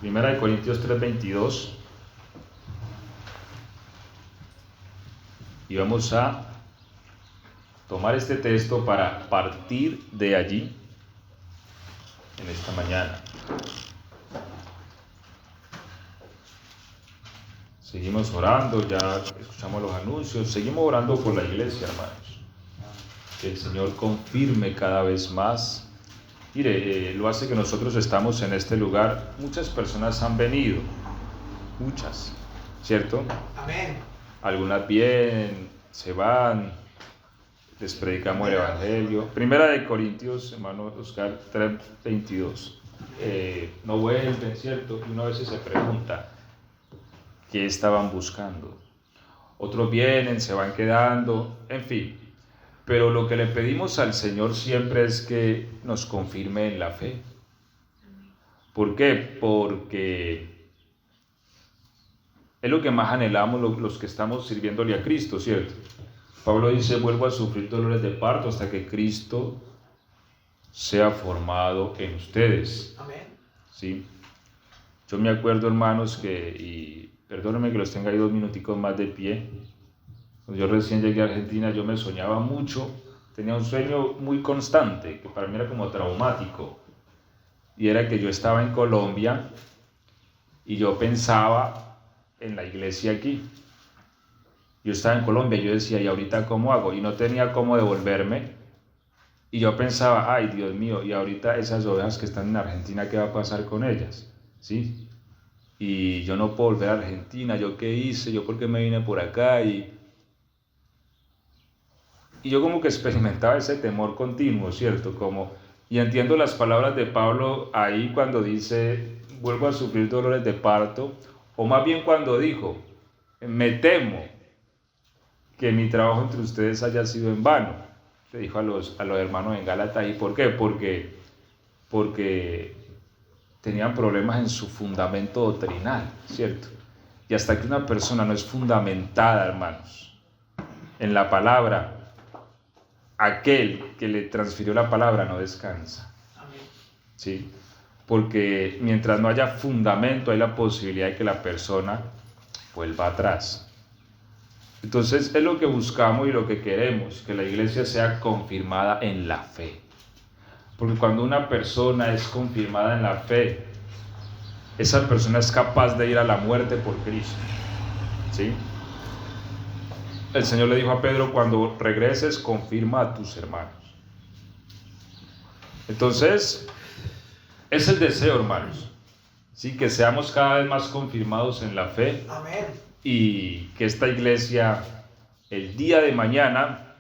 Primera de Corintios 3:22. Y vamos a tomar este texto para partir de allí en esta mañana. Seguimos orando, ya escuchamos los anuncios, seguimos orando por la iglesia, hermanos. Que el Señor confirme cada vez más. Mire, lo hace que nosotros estamos en este lugar. Muchas personas han venido, muchas, ¿cierto? Amén. Algunas vienen, se van, les predicamos el Evangelio. Primera de Corintios, hermano Oscar, 3:22. No vuelven, ¿cierto? Y uno a veces se pregunta, ¿qué estaban buscando? Otros vienen, se van quedando, en fin. Pero lo que le pedimos al Señor siempre es que nos confirme en la fe. ¿Por qué? Porque es lo que más anhelamos los que estamos sirviéndole a Cristo, ¿cierto? Pablo dice, vuelvo a sufrir dolores de parto hasta que Cristo sea formado en ustedes. Amén. ¿Sí? Yo me acuerdo, hermanos, y perdónenme que los tenga ahí 2 minuticos más de pie. Cuando yo recién llegué a Argentina, yo me soñaba mucho, tenía un sueño muy constante, que para mí era como traumático, y era que yo estaba en Colombia y yo pensaba en la iglesia aquí. Yo estaba en Colombia, yo decía, ¿y ahorita cómo hago? Y no tenía cómo devolverme, y yo pensaba, ay, Dios mío, y ahorita esas ovejas que están en Argentina, ¿qué va a pasar con ellas? ¿Sí? Y yo no puedo volver a Argentina, ¿yo qué hice? ¿Yo por qué me vine por acá? Y yo como que experimentaba ese temor continuo, ¿cierto? Y entiendo las palabras de Pablo ahí cuando dice, vuelvo a sufrir dolores de parto, o más bien cuando dijo, me temo que mi trabajo entre ustedes haya sido en vano. Le dijo a los hermanos en Gálatas, ¿y por qué? Porque tenían problemas en su fundamento doctrinal, ¿cierto? Y hasta que una persona no es fundamentada, hermanos, en la palabra, aquel que le transfirió la palabra no descansa. Amén. ¿Sí? Porque mientras no haya fundamento, hay la posibilidad de que la persona vuelva atrás. Entonces es lo que buscamos y lo que queremos, que la iglesia sea confirmada en la fe. Porque cuando una persona es confirmada en la fe, esa persona es capaz de ir a la muerte por Cristo. ¿Sí? El Señor le dijo a Pedro, cuando regreses, confirma a tus hermanos. Entonces, es el deseo, hermanos, ¿sí? Que seamos cada vez más confirmados en la fe. Amén. Y que esta iglesia, el día de mañana,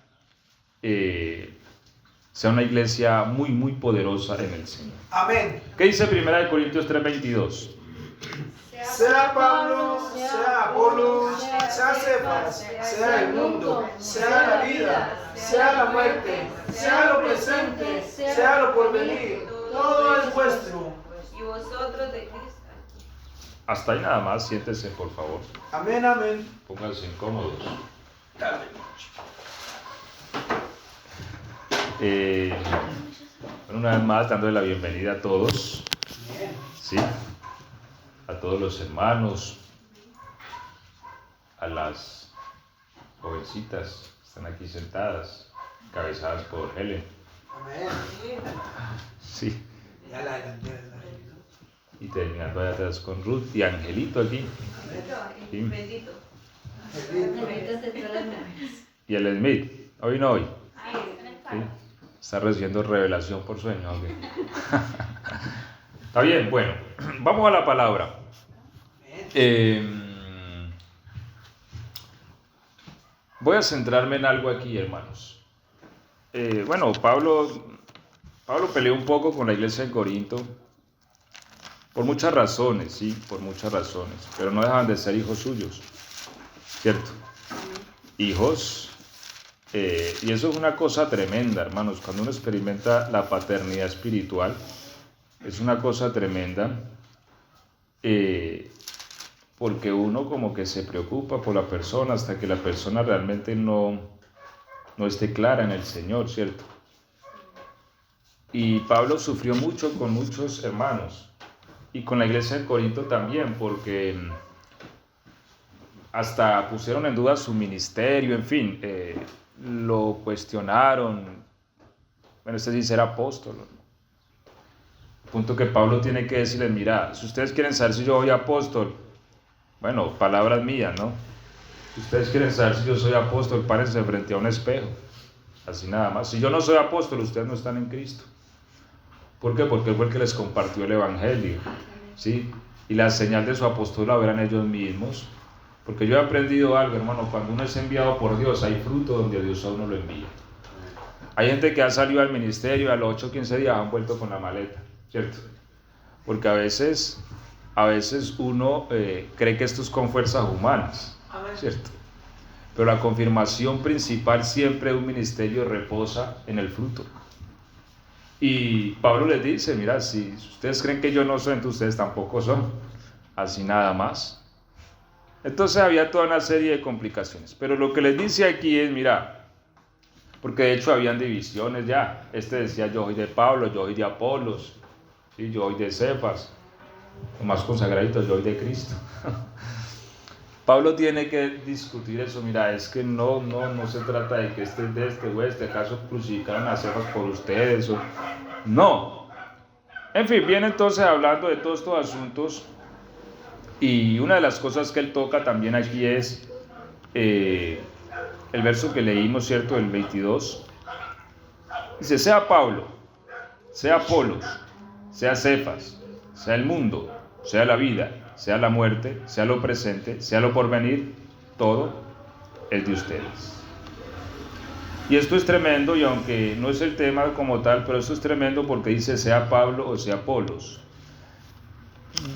sea una iglesia muy, muy poderosa en el Señor. Amén. ¿Qué dice 1 Corintios 3:22? Sea Pablo, sea Apolo, sea Cefas, sea el mundo, sea la vida, sea la muerte, sea lo presente, sea lo porvenir, todo es vuestro. Y vosotros de Cristo. Hasta ahí nada más, siéntese por favor. Amén, amén. Pónganse incómodos. Bueno, una vez más dándole la bienvenida a todos. ¿Sí? A todos los hermanos, a las jovencitas que están aquí sentadas, encabezadas por Helen. Amén. Sí. Ya la delantera. Y terminando allá atrás con Ruth y Angelito aquí. Sí. Bendito. Y el Smith, hoy no hoy. ¿Sí? Está recibiendo revelación por sueño. Okay. Está bien, bueno, vamos a la palabra. Voy a centrarme en algo aquí, hermanos. Bueno, Pablo peleó un poco con la iglesia de Corinto por muchas razones, sí, por muchas razones, pero no dejaban de ser hijos suyos, ¿cierto? Hijos, y eso es una cosa tremenda, hermanos, cuando uno experimenta la paternidad espiritual, es una cosa tremenda, porque uno como que se preocupa por la persona hasta que la persona realmente no esté clara en el Señor, ¿cierto? Y Pablo sufrió mucho con muchos hermanos, y con la iglesia de Corinto también, porque hasta pusieron en duda su ministerio, en fin, lo cuestionaron. Bueno, este sí será apóstol, ¿no? Punto que Pablo tiene que decirles, mira, si ustedes quieren saber si yo soy apóstol, bueno, palabras mías, ¿no? Si ustedes quieren saber si yo soy apóstol, párense frente a un espejo, así nada más. Si yo no soy apóstol, ustedes no están en Cristo. ¿Por qué? Porque él fue el que les compartió el evangelio, ¿sí? Y la señal de su apostolado eran ellos mismos. Porque yo he aprendido algo, hermano, cuando uno es enviado por Dios, hay fruto donde Dios a uno lo envía. Hay gente que ha salido al ministerio y a los 8 o 15 días han vuelto con la maleta, ¿cierto? Porque a veces uno cree que esto es con fuerzas humanas, ¿cierto? Pero la confirmación principal siempre de un ministerio reposa en el fruto. Y Pablo les dice, mira, si ustedes creen que yo no soy, entonces ustedes tampoco son, así nada más. Entonces había toda una serie de complicaciones, pero lo que les dice aquí es, mira, porque de hecho habían divisiones ya, este decía yo soy de Pablo, yo soy de Apolos, ¿sí? Yo soy de Cefas, los más consagraditos, yo soy de Cristo. Pablo tiene que discutir eso, mira, es que no se trata de que este es de este o este, acaso crucificaron a Cefas por ustedes, o... no. En fin, viene entonces hablando de todos estos asuntos. Y una de las cosas que él toca también aquí es el verso que leímos, ¿cierto? El 22. Dice, sea Pablo, sea Apolos, sea Cefas, sea el mundo, sea la vida, sea la muerte, sea lo presente, sea lo porvenir, todo es de ustedes. Y esto es tremendo, y aunque no es el tema como tal, pero esto es tremendo porque dice, sea Pablo o sea Apolos.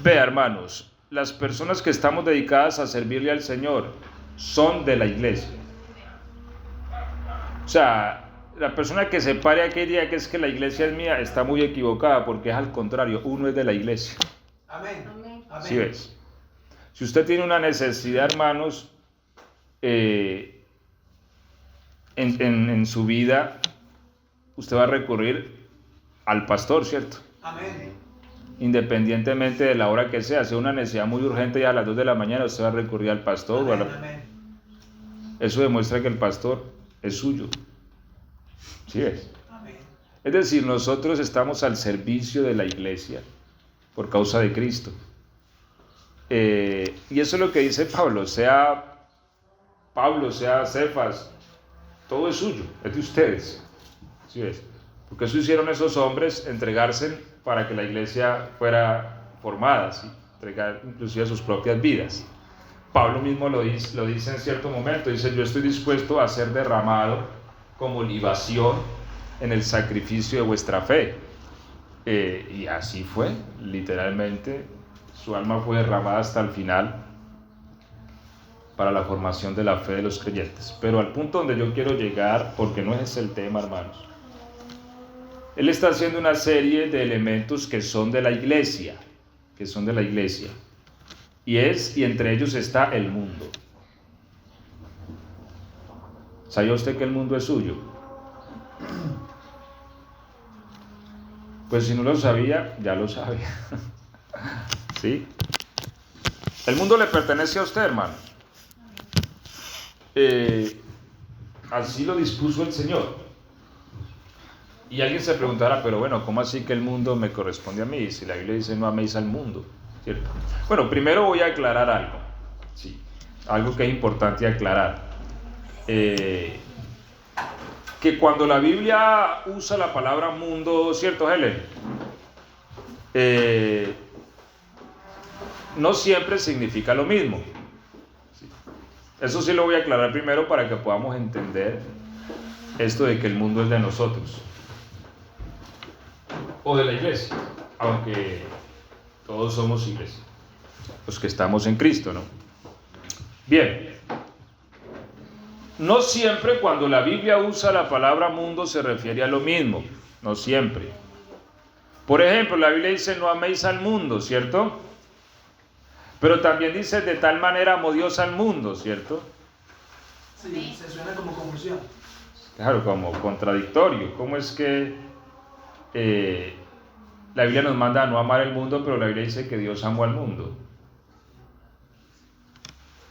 Vea, hermanos, las personas que estamos dedicadas a servirle al Señor son de la iglesia. O sea, la persona que se pare aquí y diga que es que la iglesia es mía está muy equivocada, porque es al contrario, uno es de la iglesia. Amén. Amén. ¿Sí ves? Si usted tiene una necesidad, hermanos, en su vida, usted va a recurrir al pastor, ¿cierto? Amén. Independientemente de la hora que sea, si es una necesidad muy urgente y a las 2 de la mañana usted va a recurrir al pastor. Amén, amén. Eso demuestra que el pastor es suyo. ¿Sí es? Amén. Es decir, nosotros estamos al servicio de la iglesia por causa de Cristo. Y eso es lo que dice Pablo, sea Cefas, todo es suyo, es de ustedes. ¿Sí es? Porque eso hicieron esos hombres, entregarse para que la iglesia fuera formada, ¿sí? Entregar inclusive sus propias vidas. Pablo mismo lo dice en cierto momento, dice, yo estoy dispuesto a ser derramado como libación en el sacrificio de vuestra fe. Y así fue, literalmente, su alma fue derramada hasta el final para la formación de la fe de los creyentes. Pero al punto donde yo quiero llegar, porque no es ese el tema, hermanos, él está haciendo una serie de elementos que son de la iglesia, y entre ellos está el mundo. ¿Sabía usted que el mundo es suyo? Pues si no lo sabía, ya lo sabe. ¿Sí? El mundo le pertenece a usted, hermano. Así lo dispuso el Señor. Y alguien se preguntará, pero bueno, ¿cómo así que el mundo me corresponde a mí? Si la Biblia dice no améis al mundo, ¿cierto? Bueno, primero voy a aclarar algo, sí, algo que es importante aclarar. Que cuando la Biblia usa la palabra mundo, ¿cierto, Helen? No siempre significa lo mismo. ¿Sí? Eso sí lo voy a aclarar primero para que podamos entender esto de que el mundo es de nosotros. O de la iglesia, aunque todos somos iglesia, los que estamos en Cristo, ¿no? Bien, no siempre cuando la Biblia usa la palabra mundo se refiere a lo mismo, no siempre. Por ejemplo, la Biblia dice no améis al mundo, ¿cierto? Pero también dice de tal manera amó Dios al mundo, ¿cierto? Sí, se suena como confusión. Claro, como contradictorio. ¿Cómo es que La Biblia nos manda a no amar el mundo, pero la Biblia dice que Dios amó al mundo.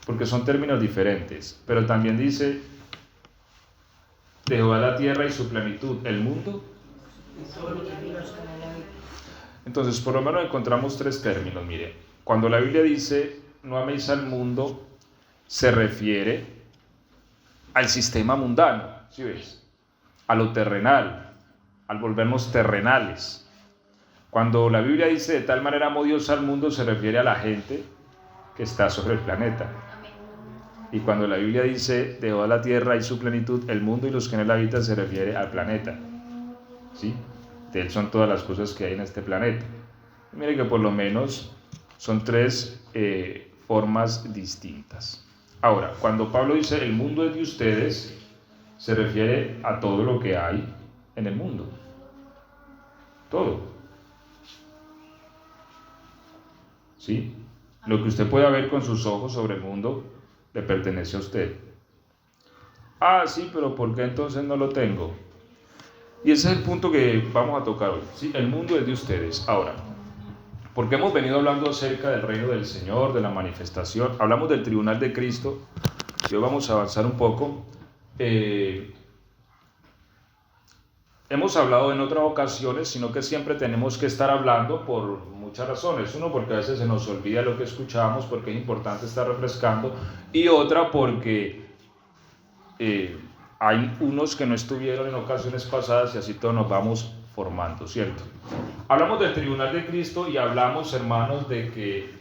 Porque son términos diferentes. Pero también dice, de Jehová la tierra y su plenitud, el mundo. Entonces, por lo menos encontramos tres términos. Mire, cuando la Biblia dice, no améis al mundo, se refiere al sistema mundano, ¿sí ves? A lo terrenal, al volvernos terrenales. Cuando la Biblia dice, de tal manera amó Dios al mundo, se refiere a la gente que está sobre el planeta. Y cuando la Biblia dice, de toda la tierra y su plenitud, el mundo y los que en él habitan, se refiere al planeta. ¿Sí? De él son todas las cosas que hay en este planeta. Y mire que por lo menos son tres formas distintas. Ahora, cuando Pablo dice, el mundo es de ustedes, se refiere a todo lo que hay en el mundo. Todo. ¿Sí? Lo que usted pueda ver con sus ojos sobre el mundo le pertenece a usted. Ah, sí, pero ¿por qué entonces no lo tengo? Y ese es el punto que vamos a tocar hoy. ¿Sí? El mundo es de ustedes. Ahora, porque hemos venido hablando acerca del reino del Señor, de la manifestación, hablamos del tribunal de Cristo, y hoy vamos a avanzar un poco. Hemos hablado en otras ocasiones, sino que siempre tenemos que estar hablando por muchas razones. Uno, porque a veces se nos olvida lo que escuchamos, porque es importante estar refrescando. Y otra, porque hay unos que no estuvieron en ocasiones pasadas y así todos nos vamos formando, ¿cierto? Hablamos del tribunal de Cristo y hablamos, hermanos, de que,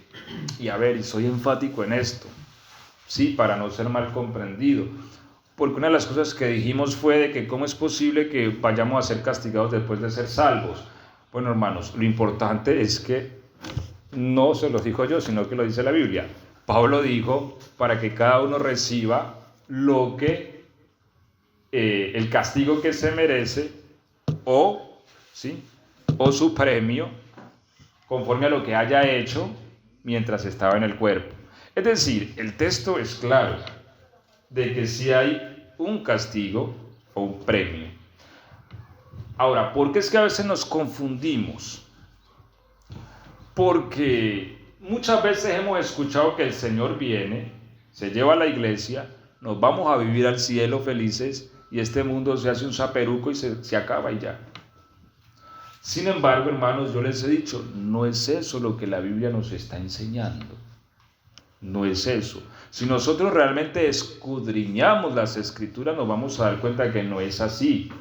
y soy enfático en esto, sí, para no ser mal comprendido. Porque una de las cosas que dijimos fue de que cómo es posible que vayamos a ser castigados después de ser salvos. Bueno, hermanos, lo importante es que no se lo dijo yo, sino que lo dice la Biblia. Pablo dijo para que cada uno reciba lo que el castigo que se merece o su premio conforme a lo que haya hecho mientras estaba en el cuerpo. Es decir, el texto es claro de que si hay un castigo o un premio. Ahora, ¿por qué es que a veces nos confundimos? Porque muchas veces hemos escuchado que el Señor viene, se lleva a la iglesia, nos vamos a vivir al cielo felices y este mundo se hace un zaperuco y se acaba y ya. Sin embargo, hermanos, yo les he dicho, no es eso lo que la Biblia nos está enseñando. No es eso. Si nosotros realmente escudriñamos las Escrituras, nos vamos a dar cuenta que no es así.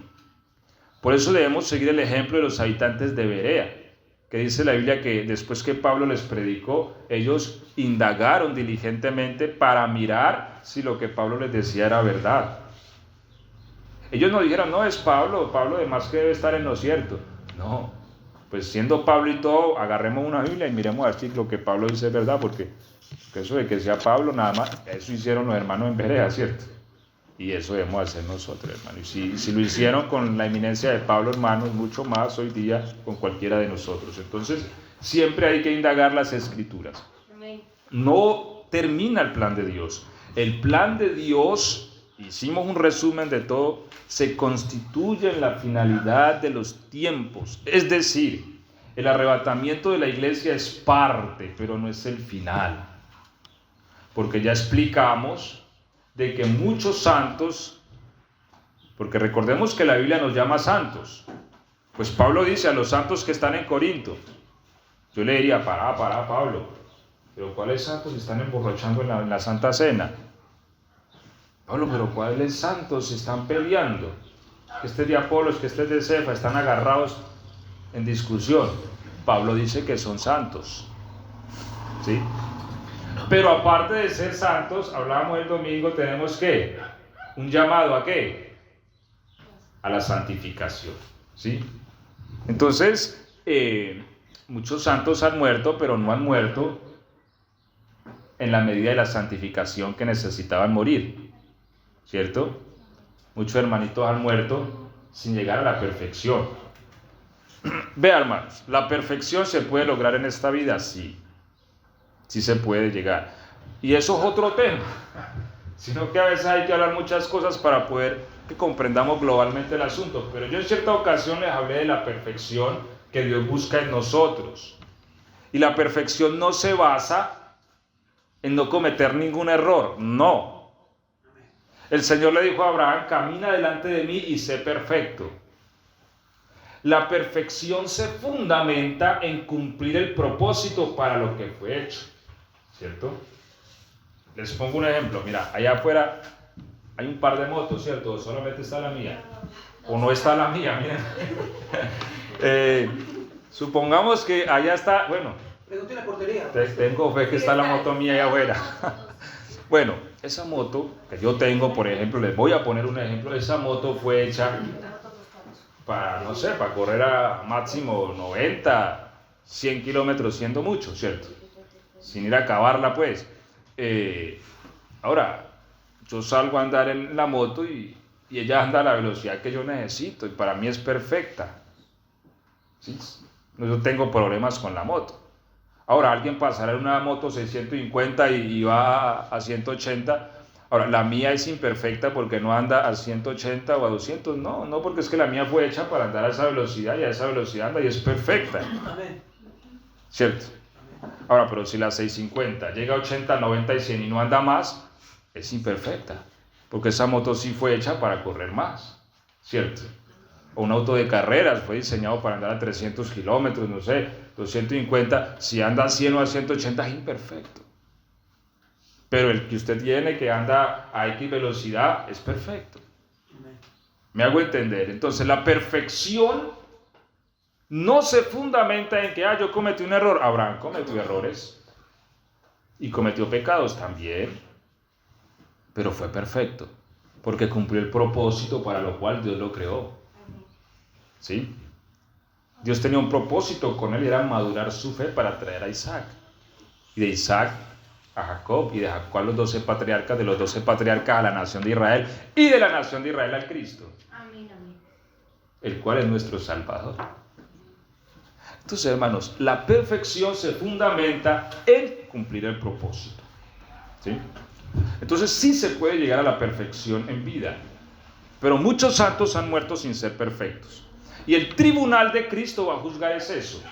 Por eso debemos seguir el ejemplo de los habitantes de Berea, que dice la Biblia que después que Pablo les predicó, ellos indagaron diligentemente para mirar si lo que Pablo les decía era verdad. Ellos no dijeron, no, es Pablo además que debe estar en lo cierto. No, pues siendo Pablo y todo, agarremos una Biblia y miremos a ver si lo que Pablo dice es verdad, porque eso de que sea Pablo, nada más, eso hicieron los hermanos en Berea, ¿cierto? Y eso debemos hacer nosotros, hermano. Y si lo hicieron con la eminencia de Pablo, hermanos, mucho más hoy día con cualquiera de nosotros. Entonces, siempre hay que indagar las Escrituras. No termina el plan de Dios. El plan de Dios, hicimos un resumen de todo, se constituye en la finalidad de los tiempos. Es decir, el arrebatamiento de la iglesia es parte, pero no es el final. Porque ya explicamos de que muchos santos, porque recordemos que la Biblia nos llama santos, pues Pablo dice a los santos que están en Corinto, yo le diría, para Pablo, pero ¿cuáles santos están emborrachando en la Santa Cena? Pablo, pero ¿cuáles santos están peleando? Que este es de Apolos, que este es de Cefa, están agarrados en discusión. Pablo dice que son santos, ¿sí? Pero aparte de ser santos, hablábamos el domingo, tenemos que un llamado ¿a qué? A la santificación, ¿sí? Entonces, muchos santos han muerto, pero no han muerto en la medida de la santificación que necesitaban morir, ¿cierto? Muchos hermanitos han muerto sin llegar a la perfección. Vean, hermanos, ¿la perfección se puede lograr en esta vida? Sí. Sí se puede llegar. Y eso es otro tema, sino que a veces hay que hablar muchas cosas para poder que comprendamos globalmente el asunto. Pero yo en cierta ocasión les hablé de la perfección que Dios busca en nosotros. Y la perfección no se basa en no cometer ningún error, no. El Señor le dijo a Abraham, camina delante de mí y sé perfecto. La perfección se fundamenta en cumplir el propósito para lo que fue hecho, ¿cierto? Les pongo un ejemplo, mira, allá afuera hay un par de motos, ¿cierto? Solamente está la mía, o no está la mía, miren. Supongamos que allá está, bueno, Pregúntale a la portería. tengo fe que está la moto mía allá afuera. Bueno, esa moto que yo tengo, por ejemplo, les voy a poner un ejemplo, esa moto fue hecha para, no sé, para correr a máximo 90, 100 kilómetros, siendo mucho, ¿cierto? Sin ir a acabarla, pues. Ahora, yo salgo a andar en la moto y ella anda a la velocidad que yo necesito y para mí es perfecta. ¿Sí? No, yo tengo problemas con la moto. Ahora, alguien pasará en una moto 650 y va a 180. Ahora, la mía es imperfecta porque no anda a 180 o a 200. No, porque es que la mía fue hecha para andar a esa velocidad y a esa velocidad anda y es perfecta. Amén. ¿Cierto? Ahora, pero si la 650 llega a 80, 90 y 100 y no anda más, es imperfecta. Porque esa moto sí fue hecha para correr más. ¿Cierto? O un auto de carreras fue diseñado para andar a 300 kilómetros, no sé, 250. Si anda a 100 o a 180 es imperfecto. Pero el que usted tiene que anda a X velocidad es perfecto. ¿Me hago entender? Entonces la perfección no se fundamenta en que yo cometí un error. Abraham cometió errores y cometió pecados también, pero fue perfecto porque cumplió el propósito para lo cual Dios lo creó. ¿Sí? Dios tenía un propósito con él y era madurar su fe para traer a Isaac. Y de Isaac a Jacob, y de Jacob a los 12 patriarcas, de los 12 patriarcas a la nación de Israel, y de la nación de Israel al Cristo. Amén, amén. El cual es nuestro Salvador. Entonces, hermanos, la perfección se fundamenta en cumplir el propósito. ¿Sí? Entonces sí se puede llegar a la perfección en vida, pero muchos santos han muerto sin ser perfectos. Y el tribunal de Cristo va a juzgar es eso,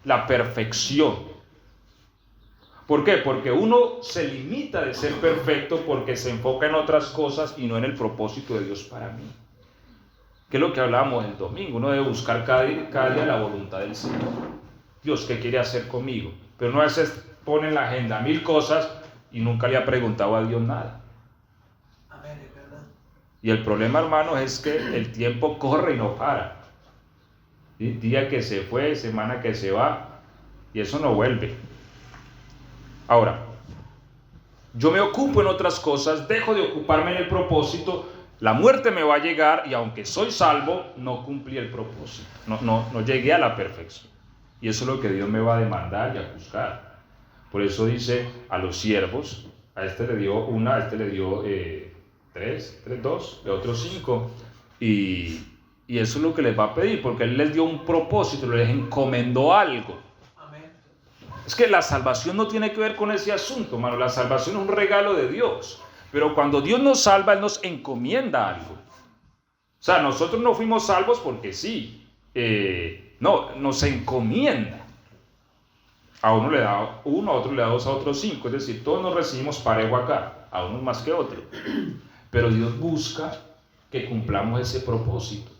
la perfección. ¿Por qué? Porque uno se limita de ser perfecto porque se enfoca en otras cosas y no en el propósito de Dios para mí. ¿Qué es lo que hablábamos el domingo? Uno debe buscar cada día la voluntad del Señor. Dios, ¿qué quiere hacer conmigo? Pero uno a veces pone en la agenda 1000 cosas y nunca le ha preguntado a Dios nada. Amén, es verdad. Y el problema, hermanos, es que el tiempo corre y no para. ¿Sí? Día que se fue, semana que se va, y eso no vuelve. Ahora, yo me ocupo en otras cosas, dejo de ocuparme en el propósito, la muerte me va a llegar y aunque soy salvo, no cumplí el propósito, no llegué a la perfección. Y eso es lo que Dios me va a demandar y a juzgar. Por eso dice a los siervos, a este le dio una, a este le dio 2, de otros 5, y eso es lo que les va a pedir, porque Él les dio un propósito, les encomendó algo. Amén. Es que la salvación no tiene que ver con ese asunto, hermano. La salvación es un regalo de Dios. Pero cuando Dios nos salva, Él nos encomienda algo. O sea, nosotros no fuimos salvos porque sí. No, nos encomienda. A uno le da 1, a otro le da 2, a otro 5. Es decir, todos nos recibimos parejo acá. A uno más que otro. Pero Dios busca que cumplamos ese propósito.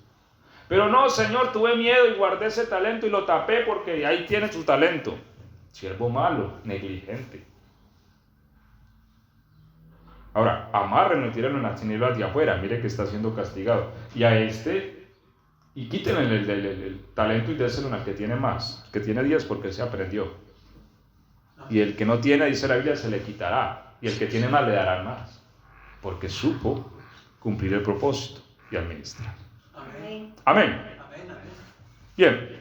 Pero no, Señor, tuve miedo y guardé ese talento y lo tapé porque ahí tiene su talento. Siervo malo, negligente. Ahora, amárrenlo y tírenlo en las tinieblas de afuera. Mire que está siendo castigado. Y a este, y quítenle el talento y déselo al que tiene más. El que tiene 10 porque se aprendió. Y el que no tiene, dice la Biblia, se le quitará. Y el que tiene más le dará más. Porque supo cumplir el propósito y administrar. Amén. Amén. Amén, amén. Bien,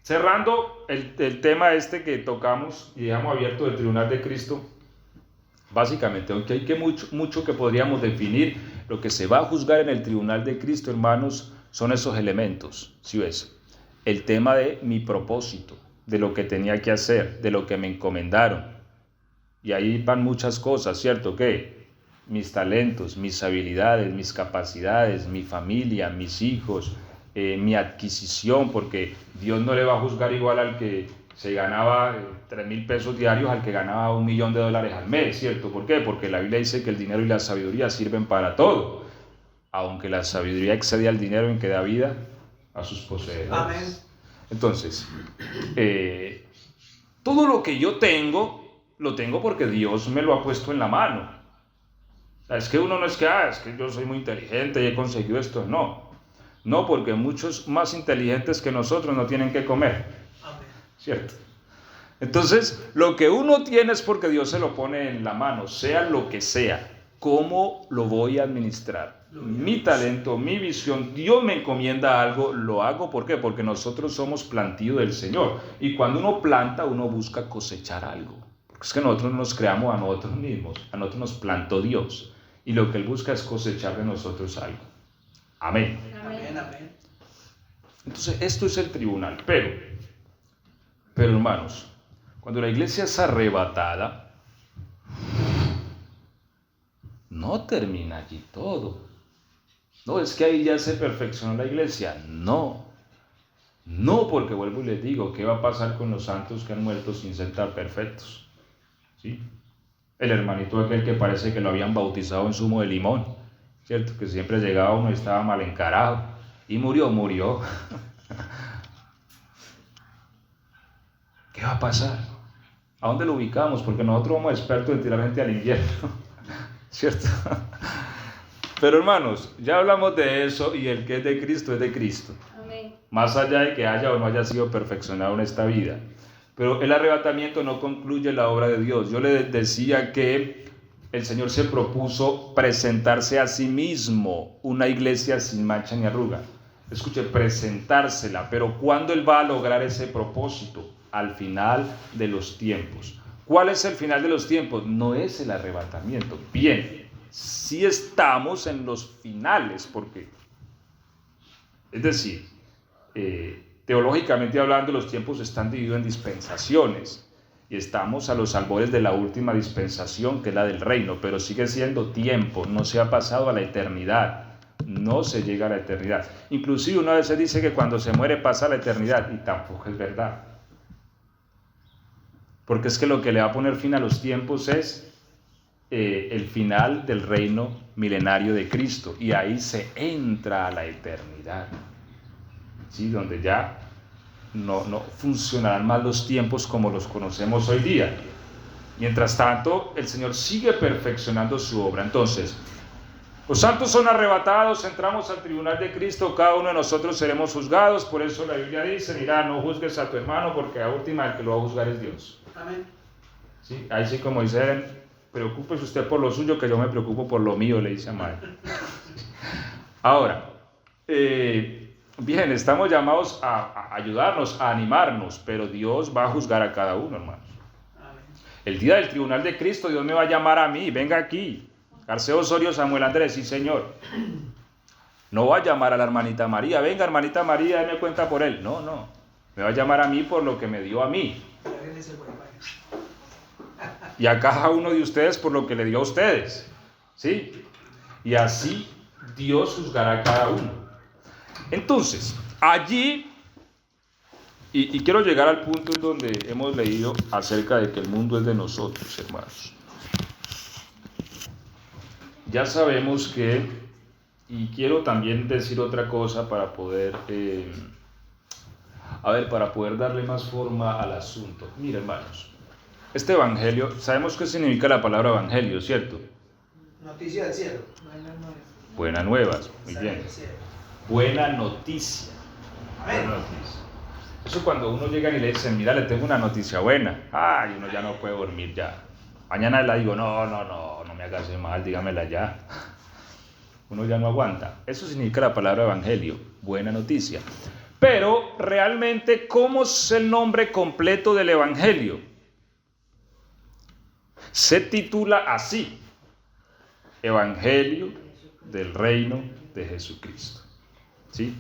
cerrando el tema este que tocamos y dejamos abierto del tribunal de Cristo, básicamente, aunque hay mucho que podríamos definir, lo que se va a juzgar en el tribunal de Cristo, hermanos, son esos elementos, ¿sí ves? El tema de mi propósito, de lo que tenía que hacer, de lo que me encomendaron. Y ahí van muchas cosas, ¿cierto? ¿Qué? Mis talentos, mis habilidades, mis capacidades, mi familia, mis hijos, mi adquisición, porque Dios no le va a juzgar igual al que se ganaba 3.000 pesos diarios al que ganaba $1.000.000 al mes, ¿cierto? ¿Por qué? Porque la Biblia dice que el dinero y la sabiduría sirven para todo, aunque la sabiduría excede al dinero en que da vida a sus poseedores. Amén. Entonces, todo lo que yo tengo, lo tengo porque Dios me lo ha puesto en la mano. O sea, es que uno no es que yo soy muy inteligente y he conseguido esto, no, porque muchos más inteligentes que nosotros no tienen que comer, ¿cierto? Entonces, lo que uno tiene es porque Dios se lo pone en la mano, sea lo que sea. ¿Cómo lo voy a administrar? Mi talento, mi visión, Dios me encomienda algo, lo hago, ¿por qué? Porque nosotros somos plantío del Señor, y cuando uno planta, uno busca cosechar algo, porque es que nosotros nos creamos a nosotros mismos, a nosotros nos plantó Dios, y lo que Él busca es cosechar de nosotros algo. Amén. Amén, amén. Entonces, esto es el tribunal, pero hermanos, cuando la iglesia es arrebatada, no termina allí todo. No, es que ahí ya se perfeccionó la iglesia. No, porque vuelvo y les digo, ¿qué va a pasar con los santos que han muerto sin ser tan perfectos? ¿Sí? El hermanito aquel que parece que lo habían bautizado en zumo de limón, ¿cierto? Que siempre llegaba uno y estaba mal encarado. Y murió. ¿Qué va a pasar? ¿A dónde lo ubicamos? Porque nosotros somos expertos en tirar gente al infierno, ¿cierto? Pero hermanos, ya hablamos de eso, y el que es de Cristo es de Cristo. Amén. Más allá de que haya o no haya sido perfeccionado en esta vida. Pero el arrebatamiento no concluye la obra de Dios. Yo le decía que el Señor se propuso presentarse a sí mismo una iglesia sin mancha ni arruga. Escuche, presentársela. Pero ¿cuándo Él va a lograr ese propósito? Al final de los tiempos. ¿Cuál es el final de los tiempos? No es el arrebatamiento. Bien, sí estamos en los finales, porque, es decir, teológicamente hablando, los tiempos están divididos en dispensaciones, y estamos a los albores de la última dispensación, que es la del reino, pero sigue siendo tiempo, no se ha pasado a la eternidad, no se llega a la eternidad. Inclusive una vez se dice que cuando se muere pasa a la eternidad, y tampoco es verdad. Porque es que lo que le va a poner fin a los tiempos es el final del reino milenario de Cristo, y ahí se entra a la eternidad, ¿sí? Donde ya no funcionarán más los tiempos como los conocemos hoy día. Mientras tanto, el Señor sigue perfeccionando su obra. Entonces, los santos son arrebatados, entramos al tribunal de Cristo, cada uno de nosotros seremos juzgados. Por eso la Biblia dice, mira, no juzgues a tu hermano, porque a última el que lo va a juzgar es Dios. Amén. ¿Sí? Ahí sí, como dice, preocúpese usted por lo suyo, que yo me preocupo por lo mío, le dice a Madre. Ahora, bien, estamos llamados a ayudarnos, a animarnos, pero Dios va a juzgar a cada uno, hermanos. Amén. El día del tribunal de Cristo, Dios me va a llamar a mí, venga aquí. Garcés Osorio, Samuel Andrés, sí señor. No va a llamar a la hermanita María, venga hermanita María, déme cuenta por él. No, me va a llamar a mí por lo que me dio a mí. Y a cada uno de ustedes por lo que le dio a ustedes, ¿sí? Y así Dios juzgará a cada uno. Entonces, allí, y quiero llegar al punto en donde hemos leído acerca de que el mundo es de nosotros, hermanos. Ya sabemos que, y quiero también decir otra cosa para poder, para poder darle más forma al asunto. Mira, hermanos, este evangelio, sabemos qué significa la palabra evangelio, ¿cierto? Noticia del cielo. Buenas nuevas, muy bien. Buena noticia. Amén. Buena noticia. Eso cuando uno llega y le dicen, mira, le tengo una noticia buena. Ay, uno ya no puede dormir ya. Mañana la digo, no me hagas mal, dígamela ya. Uno ya no aguanta. Eso significa la palabra evangelio, buena noticia. Pero realmente, ¿cómo es el nombre completo del evangelio? Se titula así: Evangelio del Reino de Jesucristo. ¿Sí?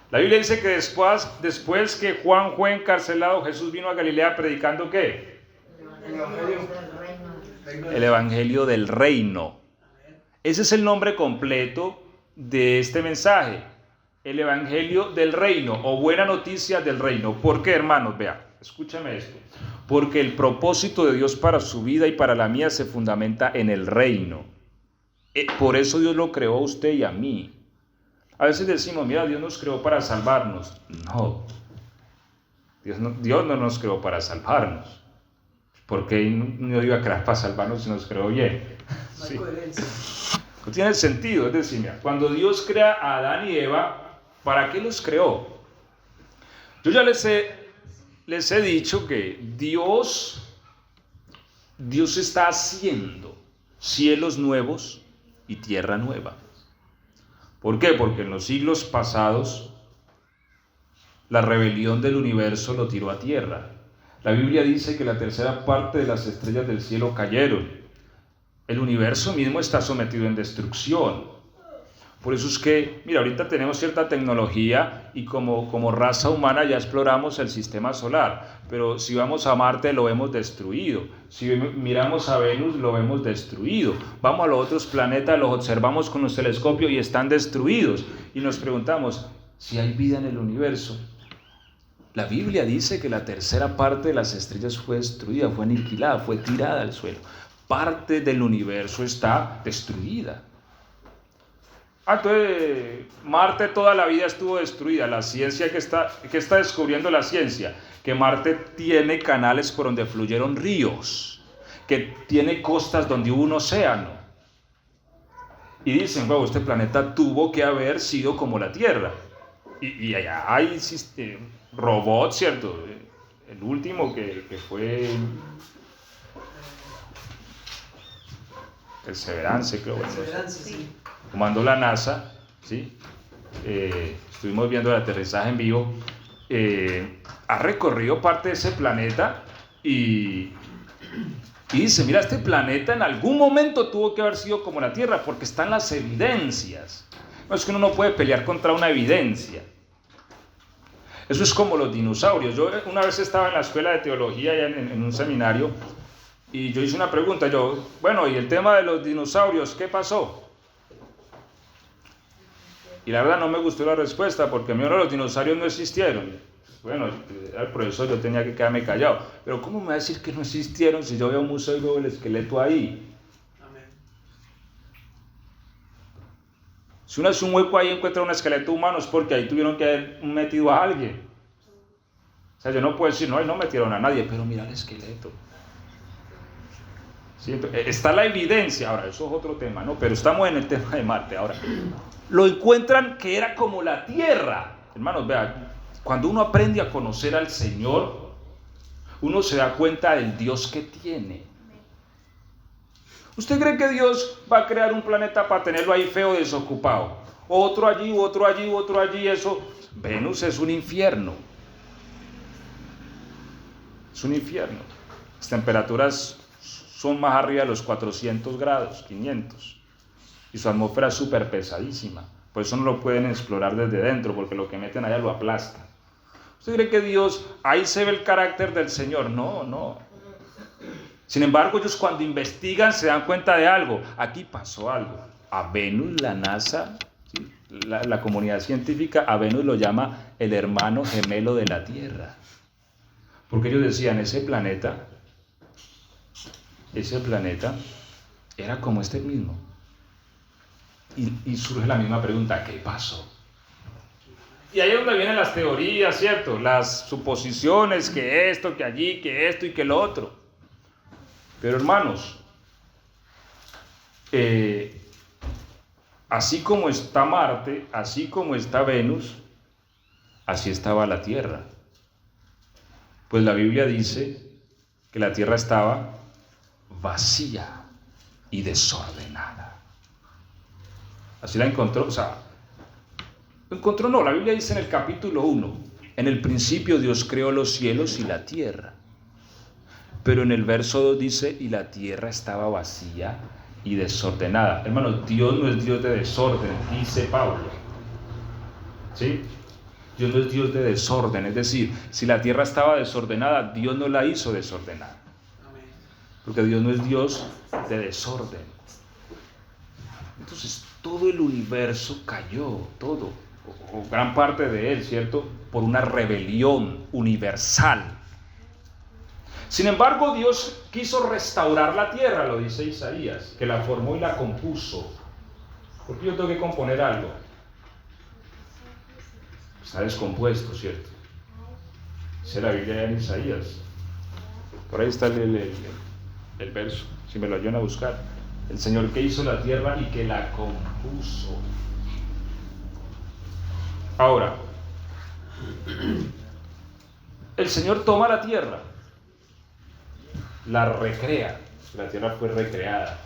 La Biblia dice que después que Juan fue encarcelado, Jesús vino a Galilea predicando ¿qué? El Evangelio del Reino. Ese es el nombre completo de este mensaje. el evangelio del reino o buena noticia del reino. ¿Por qué, hermanos? Vea, escúchame esto. Porque el propósito de Dios para su vida y para la mía se fundamenta en el reino. Por eso Dios lo creó a usted y a mí. A veces decimos, mira, Dios nos creó para salvarnos. No. Dios no nos creó para salvarnos. Porque no iba a crear para salvarnos si nos creó bien. No hay Sí. coherencia. No tiene sentido. Es decir, mira, cuando Dios crea a Adán y Eva, ¿para qué los creó? Yo ya les he dicho que Dios está haciendo cielos nuevos y tierra nueva. ¿Por qué? Porque en los siglos pasados la rebelión del universo lo tiró a tierra. La Biblia dice que la tercera parte de las estrellas del cielo cayeron. El universo mismo está sometido en destrucción. Por eso es que, mira, ahorita tenemos cierta tecnología y como raza humana ya exploramos el sistema solar, pero si vamos a Marte lo vemos destruido, si miramos a Venus lo vemos destruido, vamos a los otros planetas, los observamos con los telescopios y están destruidos, y nos preguntamos, si hay vida en el universo. La Biblia dice que la tercera parte de las estrellas fue destruida, fue aniquilada, fue tirada al suelo. Parte del universo está destruida. Entonces, Marte toda la vida estuvo destruida. La ciencia que está descubriendo la ciencia, que Marte tiene canales por donde fluyeron ríos, que tiene costas donde hubo un océano. Y dicen, bueno, este planeta tuvo que haber sido como la Tierra. Y allá hay robots, ¿cierto? El último que fue Perseverance, creo. Perseverancia, sí. Comandó la NASA, ¿sí? Estuvimos viendo el aterrizaje en vivo, ha recorrido parte de ese planeta y dice, mira, este planeta en algún momento tuvo que haber sido como la Tierra, porque están las evidencias. No es que uno no puede pelear contra una evidencia. Eso es como los dinosaurios. Yo una vez estaba en la escuela de teología, ya en un seminario, y yo hice una pregunta, bueno, ¿y el tema de los dinosaurios qué pasó? Y la verdad no me gustó la respuesta, porque a mí ahora los dinosaurios no existieron. Bueno, al profesor yo tenía que quedarme callado. Pero ¿cómo me va a decir que no existieron si yo veo un museo y veo el esqueleto ahí? Amén. Si uno hace un hueco ahí y encuentra un esqueleto humano es porque ahí tuvieron que haber metido a alguien. O sea, yo no puedo decir, no, ahí no metieron a nadie, pero mira el esqueleto. ¿Sí? Está la evidencia, ahora eso es otro tema, ¿no? Pero estamos en el tema de Marte. Ahora, lo encuentran que era como la Tierra. Hermanos, vean, cuando uno aprende a conocer al Señor, uno se da cuenta del Dios que tiene. ¿Usted cree que Dios va a crear un planeta para tenerlo ahí feo, desocupado? Otro allí, otro allí, otro allí, eso. Venus es un infierno. Es un infierno. Las temperaturas son más arriba de los 400 grados, 500. Y su atmósfera es súper pesadísima. Por eso no lo pueden explorar desde dentro, porque lo que meten allá lo aplastan. ¿Usted cree que Dios, ahí se ve el carácter del Señor? No, no. Sin embargo, ellos cuando investigan se dan cuenta de algo. Aquí pasó algo. A Venus, la NASA, ¿sí? la comunidad científica, a Venus lo llama el hermano gemelo de la Tierra. Porque ellos decían, ese planeta era como este mismo. Y surge la misma pregunta, ¿qué pasó? Y ahí es donde vienen las teorías, ¿cierto? Las suposiciones, que esto, que allí, que esto y que lo otro. Pero hermanos, así como está Marte, así como está Venus, así estaba la Tierra. Pues la Biblia dice que la Tierra estaba vacía y desordenada. Así la encontró, la Biblia dice en el capítulo 1, en el principio Dios creó los cielos y la tierra. Pero en el verso 2 dice, y la tierra estaba vacía y desordenada. Hermanos, Dios no es Dios de desorden, dice Pablo. ¿Sí? Dios no es Dios de desorden, es decir, si la tierra estaba desordenada, Dios no la hizo desordenada. Porque Dios no es Dios de desorden. Entonces, todo el universo cayó, todo. o gran parte de él, ¿cierto? Por una rebelión universal. Sin embargo, Dios quiso restaurar la tierra, lo dice Isaías, que la formó y la compuso. ¿Por qué yo tengo que componer algo? Está descompuesto, ¿cierto? Dice la Biblia en Isaías. Por ahí está el verso, si me lo ayudan a buscar. El Señor que hizo la tierra y que la compuso. Ahora, el Señor toma la tierra, la recrea. La tierra fue recreada.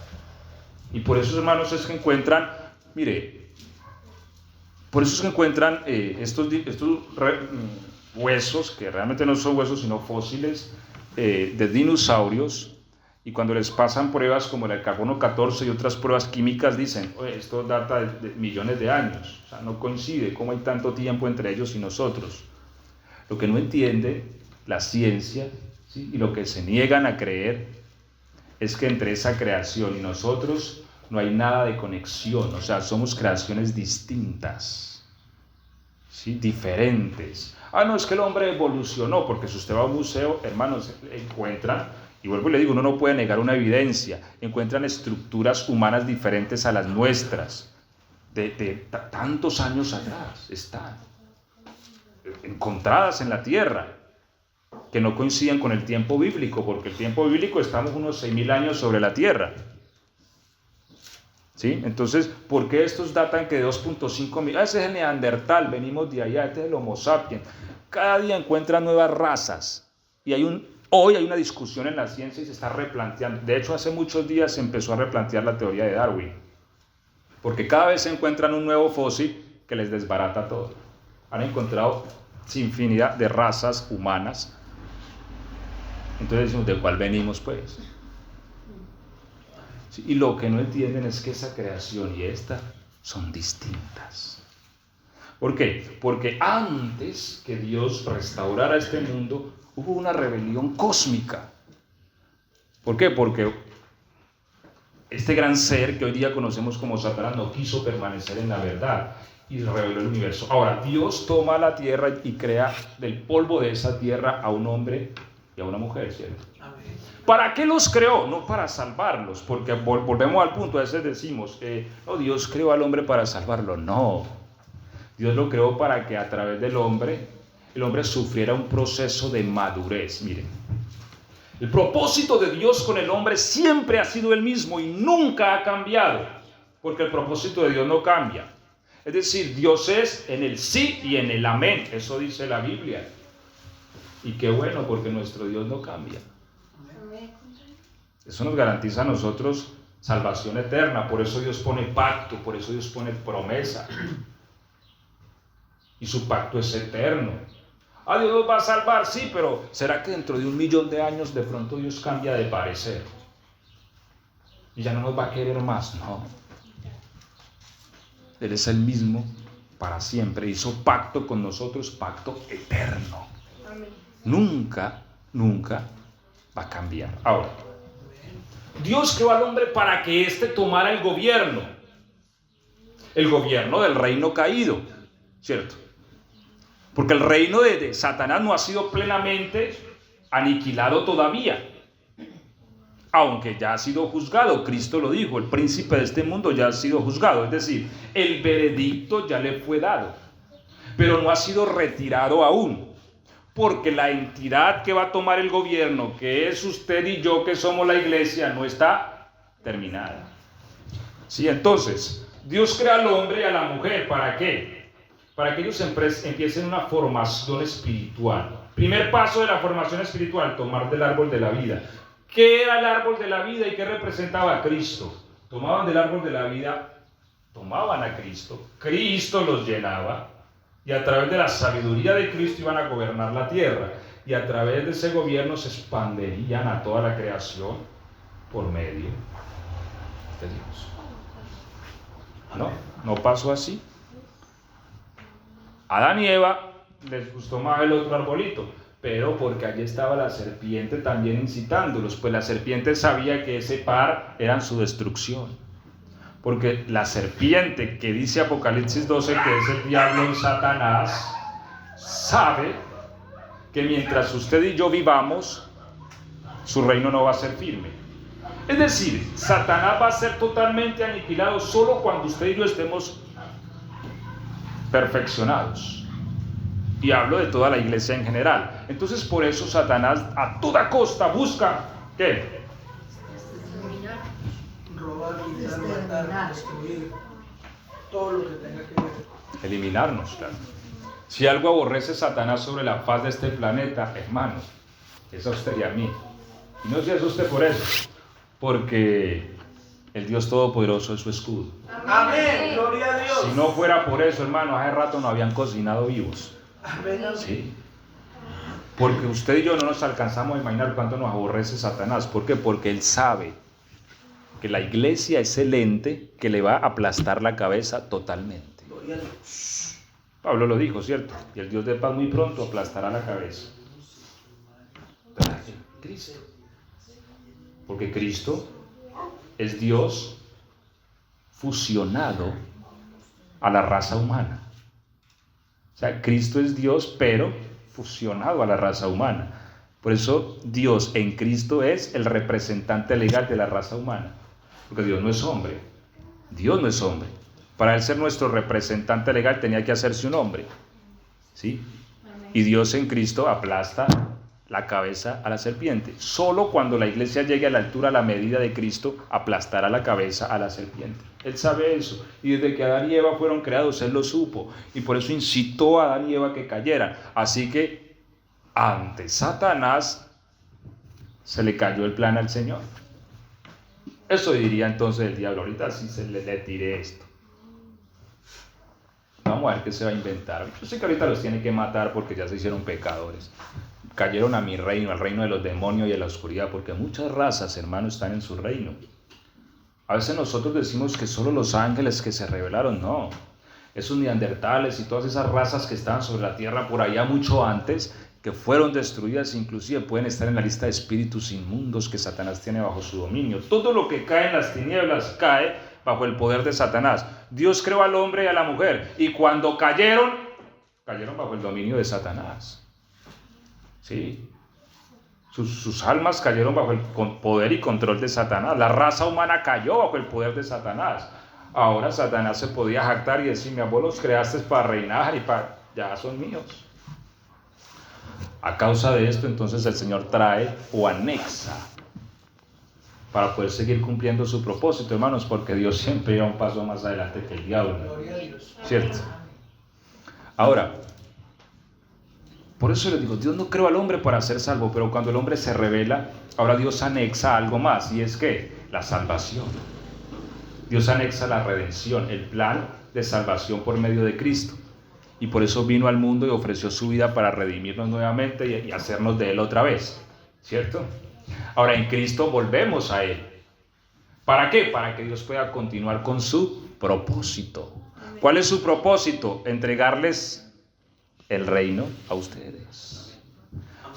Y por eso, hermanos, es que encuentran, mire, por eso es que encuentran estos huesos, que realmente no son huesos sino fósiles de dinosaurios, y cuando les pasan pruebas como el carbono 14 y otras pruebas químicas dicen, oye, esto data de millones de años, o sea, no coincide, ¿cómo hay tanto tiempo entre ellos y nosotros? Lo que no entiende la ciencia, ¿sí? Y lo que se niegan a creer es que entre esa creación y nosotros no hay nada de conexión, o sea, somos creaciones distintas, ¿sí? Diferentes. No, es que el hombre evolucionó, porque si usted va a un museo, hermanos, encuentran, y vuelvo y le digo, uno no puede negar una evidencia, encuentran estructuras humanas diferentes a las nuestras, de tantos años atrás, están encontradas en la tierra, que no coinciden con el tiempo bíblico, porque el tiempo bíblico estamos unos 6.000 años sobre la tierra. ¿Sí? Entonces, ¿por qué estos datan que de 2.5 millones? Ese es el Neandertal, venimos de allá, este es el Homo sapiens. Cada día encuentran nuevas razas. Y hoy hay una discusión en la ciencia y se está replanteando. De hecho, hace muchos días se empezó a replantear la teoría de Darwin. Porque cada vez se encuentran un nuevo fósil que les desbarata todo. Han encontrado infinidad de razas humanas. Entonces decimos, ¿de cuál venimos pues? Sí, y lo que no entienden es que esa creación y esta son distintas. ¿Por qué? Porque antes que Dios restaurara este mundo, hubo una rebelión cósmica. ¿Por qué? Porque este gran ser que hoy día conocemos como Satanás no quiso permanecer en la verdad y reveló el universo. Ahora, Dios toma la tierra y crea del polvo de esa tierra a un hombre y a una mujer, ¿cierto? ¿Para qué los creó? No para salvarlos, porque volvemos al punto, a veces decimos, no, Dios creó al hombre para salvarlo. No, Dios lo creó para que a través del hombre, el hombre sufriera un proceso de madurez. Miren, el propósito de Dios con el hombre siempre ha sido el mismo y nunca ha cambiado, porque el propósito de Dios no cambia. Es decir, Dios es en el sí y en el amén, eso dice la Biblia. Y qué bueno, porque nuestro Dios no cambia. Eso nos garantiza a nosotros salvación eterna. Por eso Dios pone pacto, por eso Dios pone promesa. Y su pacto es eterno. Dios nos va a salvar, sí, pero ¿será que dentro de 1.000.000 de años de pronto Dios cambia de parecer? Y ya no nos va a querer más. No. Él es el mismo para siempre. Hizo pacto con nosotros, pacto eterno. Nunca, nunca va a cambiar. Ahora, Dios creó al hombre para que éste tomara el gobierno del reino caído, ¿cierto? Porque el reino de Satanás no ha sido plenamente aniquilado todavía, aunque ya ha sido juzgado. Cristo lo dijo, el príncipe de este mundo ya ha sido juzgado, es decir, el veredicto ya le fue dado, pero no ha sido retirado aún. Porque la entidad que va a tomar el gobierno, que es usted y yo que somos la iglesia, no está terminada. Sí, entonces, Dios crea al hombre y a la mujer, ¿para qué? Para que ellos empiecen una formación espiritual. Primer paso de la formación espiritual, tomar del árbol de la vida. ¿Qué era el árbol de la vida y qué representaba a Cristo? Tomaban del árbol de la vida, tomaban a Cristo, Cristo los llenaba. Y a través de la sabiduría de Cristo iban a gobernar la tierra. Y a través de ese gobierno se expanderían a toda la creación por medio de Dios. No pasó así. Adán y Eva les gustó más el otro arbolito, pero porque allí estaba la serpiente también incitándolos, pues la serpiente sabía que ese par eran su destrucción. Porque la serpiente que dice Apocalipsis 12 que es el diablo y Satanás, sabe que mientras usted y yo vivamos, su reino no va a ser firme. Es decir, Satanás va a ser totalmente aniquilado solo cuando usted y yo estemos perfeccionados. Y hablo de toda la iglesia en general. Entonces por eso Satanás a toda costa busca, ¿qué? Robar, quitar, matar, destruir, todo lo que tenga que ver. Eliminarnos, claro. Si algo aborrece Satanás sobre la faz de este planeta, hermano, es a usted y a mí. Y no se asuste por eso, porque el Dios Todopoderoso es su escudo. Amén, gloria a Dios. Si no fuera por eso, hermano, hace rato no habían cocinado vivos. Amén, amén. Sí. Porque usted y yo no nos alcanzamos a imaginar cuánto nos aborrece Satanás. ¿Por qué? Porque él sabe que la iglesia es el ente que le va a aplastar la cabeza totalmente. Gloria a Dios. Pablo lo dijo, ¿cierto? Y el Dios de paz muy pronto aplastará la cabeza. Cristo. Porque Cristo es Dios fusionado a la raza humana. O sea, Cristo es Dios, pero fusionado a la raza humana. Por eso Dios en Cristo es el representante legal de la raza humana. Porque Dios no es hombre. Dios no es hombre. Para él ser nuestro representante legal tenía que hacerse un hombre. ¿Sí? Y Dios en Cristo aplasta la cabeza a la serpiente. Solo cuando la iglesia llegue a la altura, a la medida de Cristo, aplastará la cabeza a la serpiente. Él sabe eso. Y desde que Adán y Eva fueron creados, él lo supo. Y por eso incitó a Adán y Eva a que cayeran. Así que ante Satanás se le cayó el plan al Señor. Eso diría entonces el diablo. Ahorita sí le tiré esto. Vamos a ver qué se va a inventar. Yo sé que ahorita los tiene que matar porque ya se hicieron pecadores. Cayeron a mi reino, al reino de los demonios y de la oscuridad, porque muchas razas, hermanos, están en su reino. A veces nosotros decimos que solo los ángeles que se rebelaron, no. Esos neandertales y todas esas razas que estaban sobre la tierra por allá mucho antes, que fueron destruidas, inclusive pueden estar en la lista de espíritus inmundos que Satanás tiene bajo su dominio. Todo lo que cae en las tinieblas cae bajo el poder de Satanás. Dios creó al hombre y a la mujer, y cuando cayeron bajo el dominio de Satanás. Sí, sus almas cayeron bajo el poder y control de Satanás. La raza humana cayó bajo el poder de Satanás. Ahora Satanás se podía jactar y decir: mi abuelo los creaste para reinar y ya son míos. A causa de esto, entonces el Señor trae o anexa para poder seguir cumpliendo su propósito, hermanos, porque Dios siempre va un paso más adelante que el diablo. ¿Cierto? Ahora, por eso les digo, Dios no creó al hombre para ser salvo, pero cuando el hombre se revela, ahora Dios anexa algo más, y es que la salvación. Dios anexa la redención, el plan de salvación por medio de Cristo. Y por eso vino al mundo y ofreció su vida para redimirnos nuevamente y hacernos de Él otra vez. ¿Cierto? Ahora en Cristo volvemos a Él. ¿Para qué? Para que Dios pueda continuar con su propósito. ¿Cuál es su propósito? Entregarles el reino a ustedes.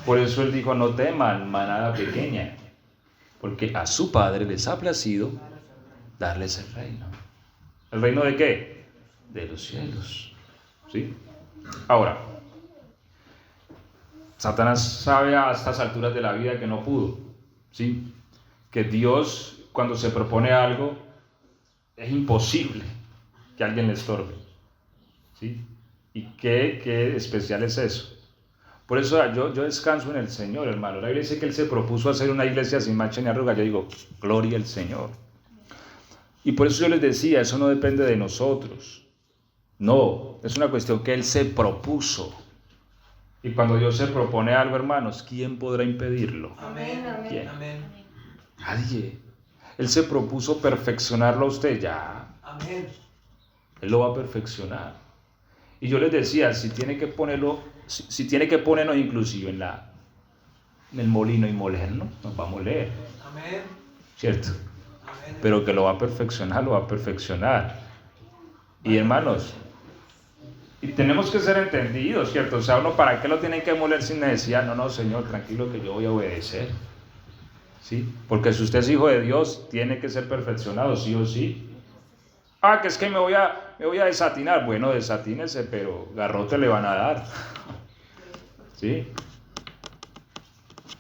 Por eso Él dijo: no teman, manada pequeña, porque a su Padre les ha placido darles el reino. ¿El reino de qué? De los cielos. ¿Sí? Ahora, Satanás sabe a estas alturas de la vida que no pudo. ¿Sí? Que Dios, cuando se propone algo, es imposible que alguien le estorbe. ¿Sí? ¿Y qué especial es eso? Por eso yo descanso en el Señor, hermano. La Biblia dice que Él se propuso hacer una iglesia sin mancha ni arruga. Yo digo, gloria al Señor. Y por eso yo les decía, eso no depende de nosotros. No, es una cuestión que Él se propuso. Y cuando Dios se propone algo, hermanos, ¿quién podrá impedirlo? Amén. ¿Quién? Amén. Nadie. Él se propuso perfeccionarlo a usted, ya. Amén. Él lo va a perfeccionar. Y yo les decía, si tiene que ponerlo, si tiene que ponernos inclusive en el molino y molernos, nos va a moler. Amén. ¿Cierto? Amén. Pero que lo va a perfeccionar, lo va a perfeccionar. Y hermanos, y tenemos que ser entendidos, ¿cierto? O sea, uno, ¿para qué lo tienen que moler sin necesidad? No, Señor, tranquilo que yo voy a obedecer. ¿Sí? Porque si usted es hijo de Dios, tiene que ser perfeccionado, sí o sí. Ah, que es que me voy a desatinar. Bueno, desatínese, pero garrote le van a dar. ¿Sí?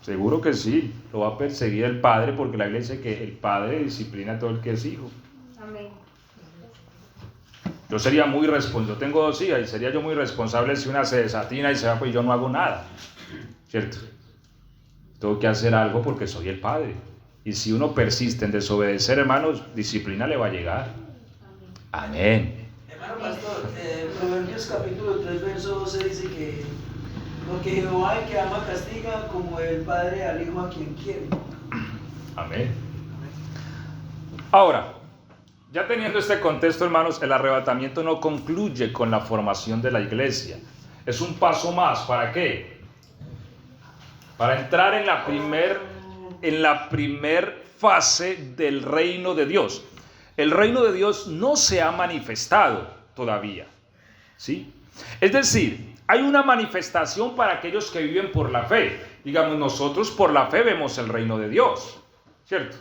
Seguro que sí, lo va a perseguir el padre, porque la Biblia dice que el padre disciplina a todo el que es hijo. Amén. Yo sería muy responsable, yo tengo 2 hijas y sería yo muy responsable si una se desatina y se va, pues yo no hago nada, ¿cierto? Tengo que hacer algo porque soy el padre. Y si uno persiste en desobedecer, hermanos, disciplina le va a llegar. Amén. Hermano pastor, Proverbios capítulo 3, verso 12 dice que porque Jehová el que ama castiga como el padre al hijo a quien quiere. Amén. Ahora, ya teniendo este contexto, hermanos, el arrebatamiento no concluye con la formación de la iglesia. Es un paso más. ¿Para qué? Para entrar en la primer fase del reino de Dios. El reino de Dios no se ha manifestado todavía, ¿sí? Es decir, hay una manifestación para aquellos que viven por la fe. Digamos, nosotros por la fe vemos el reino de Dios, ¿cierto?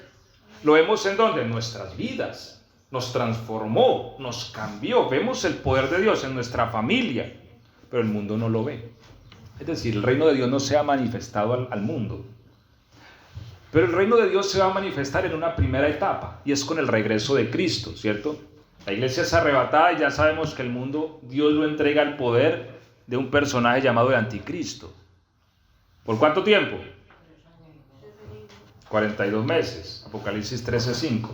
Lo vemos en ¿dónde? En nuestras vidas. Nos transformó, nos cambió. Vemos el poder de Dios en nuestra familia, pero el mundo no lo ve. Es decir, el reino de Dios no se ha manifestado al mundo. Pero el reino de Dios se va a manifestar en una primera etapa, y es con el regreso de Cristo, ¿cierto? La iglesia es arrebatada y ya sabemos que el mundo, Dios lo entrega al poder de un personaje llamado el anticristo. ¿Por cuánto tiempo? 42 meses, Apocalipsis 13:5.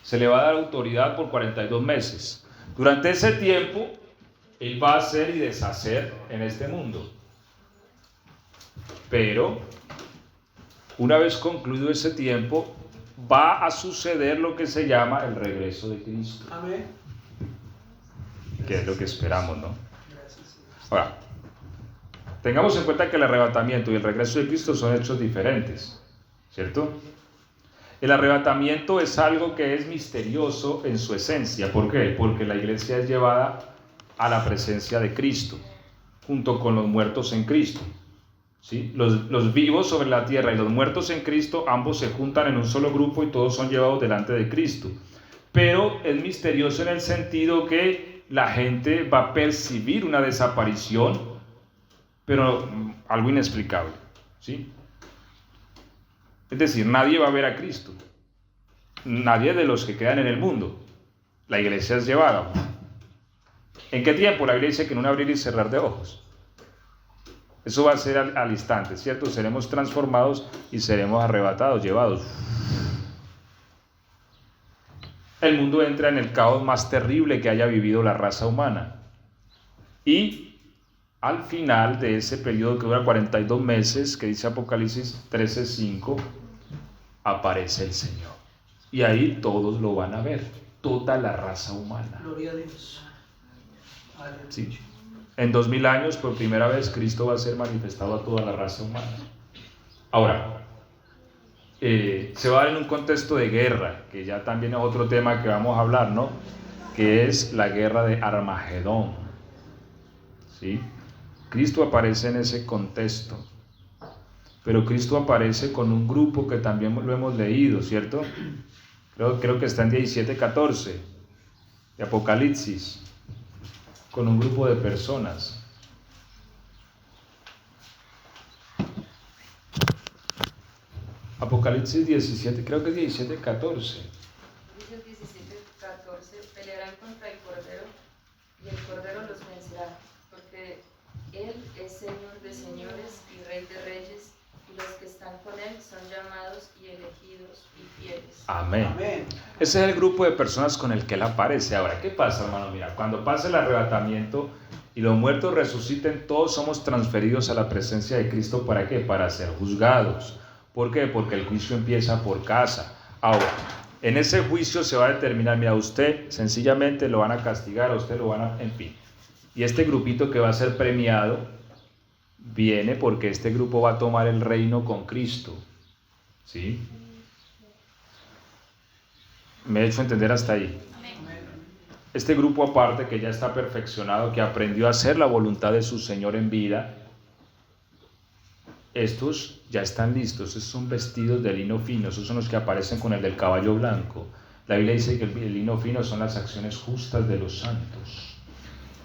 Se le va a dar autoridad por 42 meses. Durante ese tiempo, Él va a hacer y deshacer en este mundo. Pero, una vez concluido ese tiempo, va a suceder lo que se llama el regreso de Cristo. Amén. Que es lo que esperamos, ¿no? Ahora, tengamos en cuenta que el arrebatamiento y el regreso de Cristo son hechos diferentes, ¿cierto? El arrebatamiento es algo que es misterioso en su esencia. ¿Por qué? Porque la iglesia es llevada a la presencia de Cristo, junto con los muertos en Cristo, ¿sí? Los vivos sobre la tierra y los muertos en Cristo, ambos se juntan en un solo grupo y todos son llevados delante de Cristo. Pero es misterioso en el sentido que la gente va a percibir una desaparición, pero algo inexplicable, ¿sí? Es decir, nadie va a ver a Cristo. Nadie de los que quedan en el mundo. La iglesia es llevada. ¿En qué tiempo? La Biblia dice que en un abrir y cerrar de ojos. Eso va a ser al instante, ¿cierto? Seremos transformados y seremos arrebatados, llevados. El mundo entra en el caos más terrible que haya vivido la raza humana. Y al final de ese periodo que dura 42 meses, que dice Apocalipsis 13:5, aparece el Señor. Y ahí todos lo van a ver, toda la raza humana. Gloria a Dios. Sí. En 2000 años, por primera vez, Cristo va a ser manifestado a toda la raza humana. Ahora, se va a dar en un contexto de guerra, que ya también es otro tema que vamos a hablar, ¿no? Que es la guerra de Armagedón. ¿Sí? Cristo aparece en ese contexto, pero Cristo aparece con un grupo que también lo hemos leído, ¿cierto? Creo que está en 17:14 de Apocalipsis, con un grupo de personas. Apocalipsis 17, creo que es 17:14. Dice 17:14, pelearán contra el Cordero y el Cordero los vencerá, porque Él es Señor de señores y Rey de reyes, y los que están con Él son llamados y elegidos y fieles. Amén. Amén. Ese es el grupo de personas con el que Él aparece. Ahora, ¿qué pasa, hermano? Mira, cuando pasa el arrebatamiento y los muertos resuciten, todos somos transferidos a la presencia de Cristo. ¿Para qué? Para ser juzgados. ¿Por qué? Porque el juicio empieza por casa. Ahora, en ese juicio se va a determinar, mira, usted sencillamente lo van a castigar, a usted lo van a, en fin. Y este grupito que va a ser premiado viene porque este grupo va a tomar el reino con Cristo. ¿Sí? ¿Me he hecho entender hasta ahí? Este grupo aparte que ya está perfeccionado, que aprendió a hacer la voluntad de su Señor en vida, estos ya están listos. Estos son vestidos de lino fino, esos son los que aparecen con el del caballo blanco. La Biblia dice que el lino fino son las acciones justas de los santos.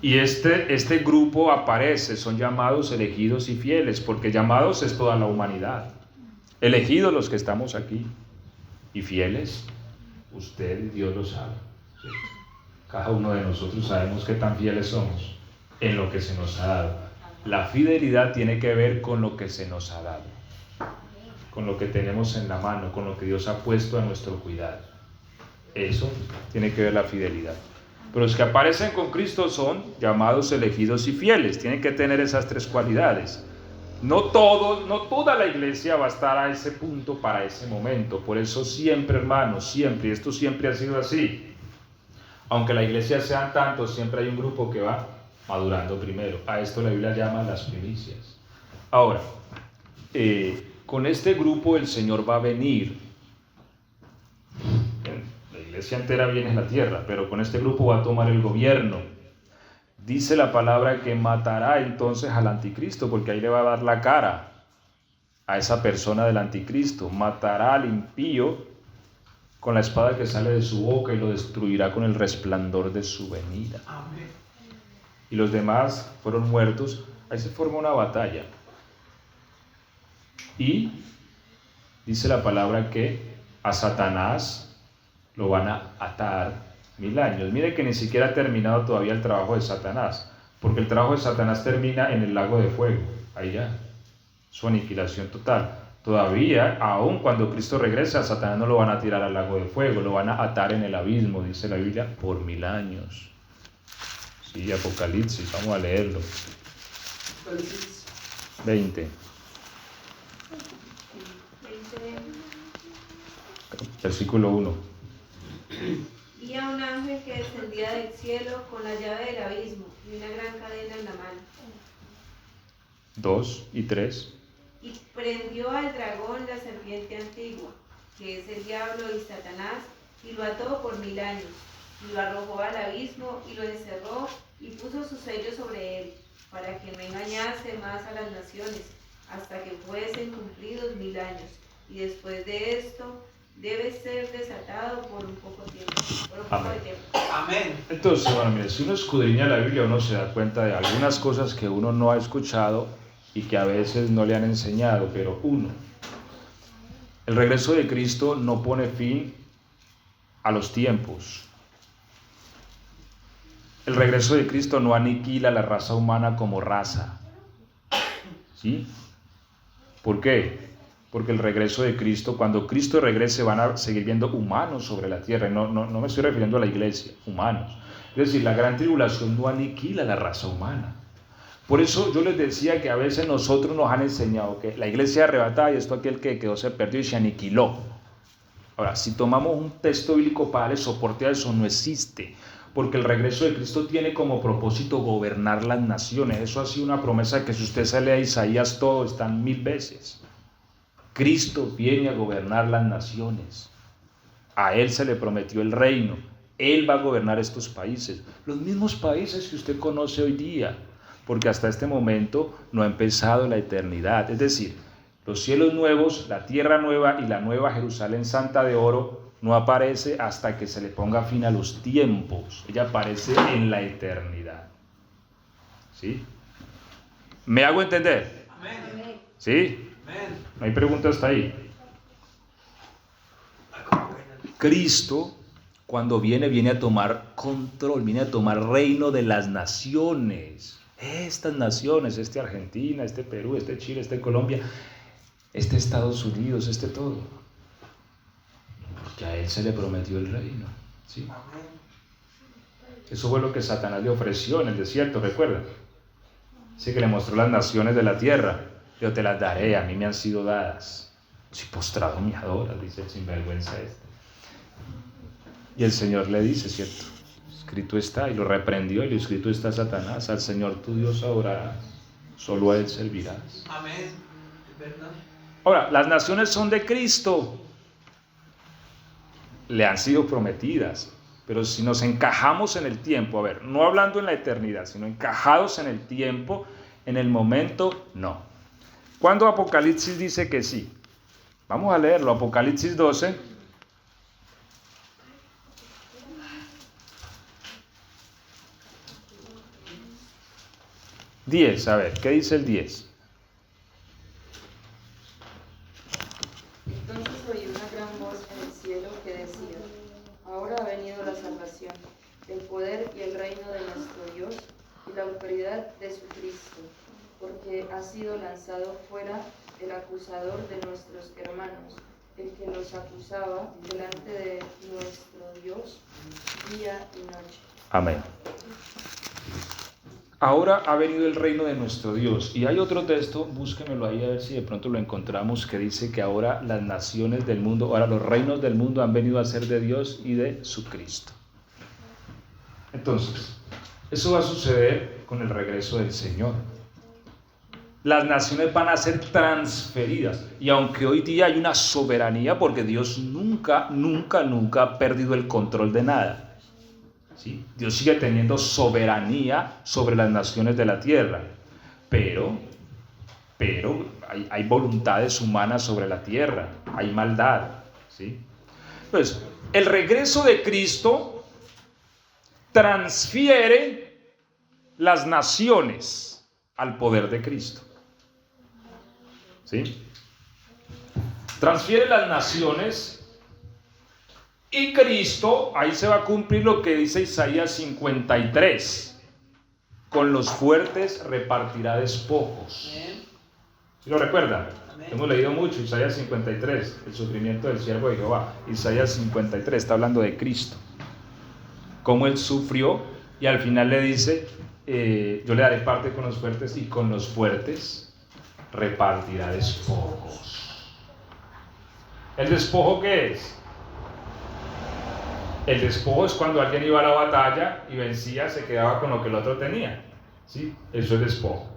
Y este grupo aparece, son llamados, elegidos y fieles, porque llamados es toda la humanidad. Elegidos los que estamos aquí. Y fieles, usted y Dios lo sabe. ¿Cierto? Cada uno de nosotros sabemos qué tan fieles somos en lo que se nos ha dado. La fidelidad tiene que ver con lo que se nos ha dado, con lo que tenemos en la mano, con lo que Dios ha puesto a nuestro cuidado. Eso tiene que ver la fidelidad. Pero los que aparecen con Cristo son llamados, elegidos y fieles. Tienen que tener esas tres cualidades. No toda la iglesia va a estar a ese punto para ese momento. Por eso siempre, hermanos, siempre, y esto siempre ha sido así. Aunque la iglesia sean tantos, siempre hay un grupo que va madurando primero. A esto la Biblia llama las primicias. Ahora, con este grupo el Señor va a venir. La iglesia entera viene en la tierra, pero con este grupo va a tomar el gobierno. Dice la palabra que matará entonces al anticristo, porque ahí le va a dar la cara a esa persona del anticristo. Matará al impío con la espada que sale de su boca y lo destruirá con el resplandor de su venida. Amén. Y los demás fueron muertos. Ahí se forma una batalla. Y dice la palabra que a Satanás lo van a atar 1000 años. Mire que ni siquiera ha terminado todavía el trabajo de Satanás, porque el trabajo de Satanás termina en el lago de fuego. Ahí ya, su aniquilación total. Todavía, aun cuando Cristo regrese, a Satanás no lo van a tirar al lago de fuego, lo van a atar en el abismo, dice la Biblia, por 1000 años. Sí, Apocalipsis, vamos a leerlo. 20. Versículo 1. Y a un ángel que descendía del cielo con la llave del abismo y una gran cadena en la mano. 2 y 3. Y prendió al dragón, la serpiente antigua, que es el diablo y Satanás, y lo ató por 1000 años, y lo arrojó al abismo, y lo encerró, y puso su sello sobre él, para que no engañase más a las naciones, hasta que fuesen cumplidos 1000 años. Y después de esto, debe ser desatado por un poco tiempo. Amén. De tiempo. Amén. Entonces, bueno, mire, si uno escudriña la Biblia, uno se da cuenta de algunas cosas que uno no ha escuchado y que a veces no le han enseñado, pero el regreso de Cristo no pone fin a los tiempos. El regreso de Cristo no aniquila la raza humana como raza. ¿Sí? ¿Por qué? Porque el regreso de Cristo, cuando Cristo regrese, van a seguir viendo humanos sobre la tierra. Y no me estoy refiriendo a la iglesia, humanos. Es decir, la gran tribulación no aniquila la raza humana. Por eso yo les decía que a veces nosotros nos han enseñado que la iglesia arrebatada y esto aquel que quedó se perdió y se aniquiló. Ahora, si tomamos un texto bíblico para darle soporte a eso, no existe. Porque el regreso de Cristo tiene como propósito gobernar las naciones. Eso ha sido una promesa que si usted se lee a Isaías todo, están 1000 veces. Cristo viene a gobernar las naciones. A Él se le prometió el reino. Él va a gobernar estos países. Los mismos países que usted conoce hoy día. Porque hasta este momento no ha empezado la eternidad. Es decir, los cielos nuevos, la tierra nueva y la nueva Jerusalén santa de oro no aparece hasta que se le ponga fin a los tiempos. Ella aparece en la eternidad. ¿Sí? ¿Me hago entender? Amén. ¿Sí? Amén. ¿No hay pregunta hasta ahí? Cristo, cuando viene a tomar control, viene a tomar reino de las naciones. Estas naciones, Argentina, Perú, Chile, Colombia, Estados Unidos, todo. Porque a Él se le prometió el reino. ¿Sí? Eso fue lo que Satanás le ofreció en el desierto, ¿recuerdan? Así que le mostró las naciones de la tierra. Yo te las daré, a mí me han sido dadas. Si postrado me adoras, dice el sinvergüenza este. Y el Señor le dice, ¿cierto? Escrito está, y lo reprendió, y lo escrito está: Satanás, al Señor tu Dios adorarás, solo a Él servirás. Amén. Es verdad. Ahora, las naciones son de Cristo. Le han sido prometidas. Pero si nos encajamos en el tiempo, a ver, no hablando en la eternidad, sino encajados en el tiempo, en el momento, no. ¿Cuándo Apocalipsis dice que sí? Vamos a leerlo, Apocalipsis 12. 10, a ver, ¿qué dice el 10? Entonces oí una gran voz en el cielo que decía: Ahora ha venido la salvación, el poder y el reino de nuestro Dios y la autoridad de su Cristo, porque ha sido lanzado fuera el acusador de nuestros hermanos, el que los acusaba delante de nuestro Dios día y noche. Amén. Ahora ha venido el reino de nuestro Dios. Y hay otro texto, búsquenmelo ahí a ver si de pronto lo encontramos, que dice que ahora las naciones del mundo, ahora los reinos del mundo han venido a ser de Dios y de su Cristo. Entonces, eso va a suceder con el regreso del Señor. Las naciones van a ser transferidas. Y aunque hoy día hay una soberanía, porque Dios nunca ha perdido el control de nada. ¿Sí? Dios sigue teniendo soberanía sobre las naciones de la tierra, pero hay voluntades humanas sobre la tierra, hay maldad, ¿sí? Entonces, el regreso de Cristo transfiere las naciones al poder de Cristo, ¿sí? Transfiere las naciones. Y Cristo, ahí se va a cumplir lo que dice Isaías 53. Con los fuertes repartirá despojos. ¿Sí lo recuerdan? Hemos leído mucho Isaías 53, el sufrimiento del siervo de Jehová. Isaías 53 está hablando de Cristo. Cómo Él sufrió y al final le dice, yo le daré parte con los fuertes y con los fuertes repartirá despojos. ¿El despojo qué es? El despojo es cuando alguien iba a la batalla y vencía, se quedaba con lo que el otro tenía, ¿sí? Eso es despojo.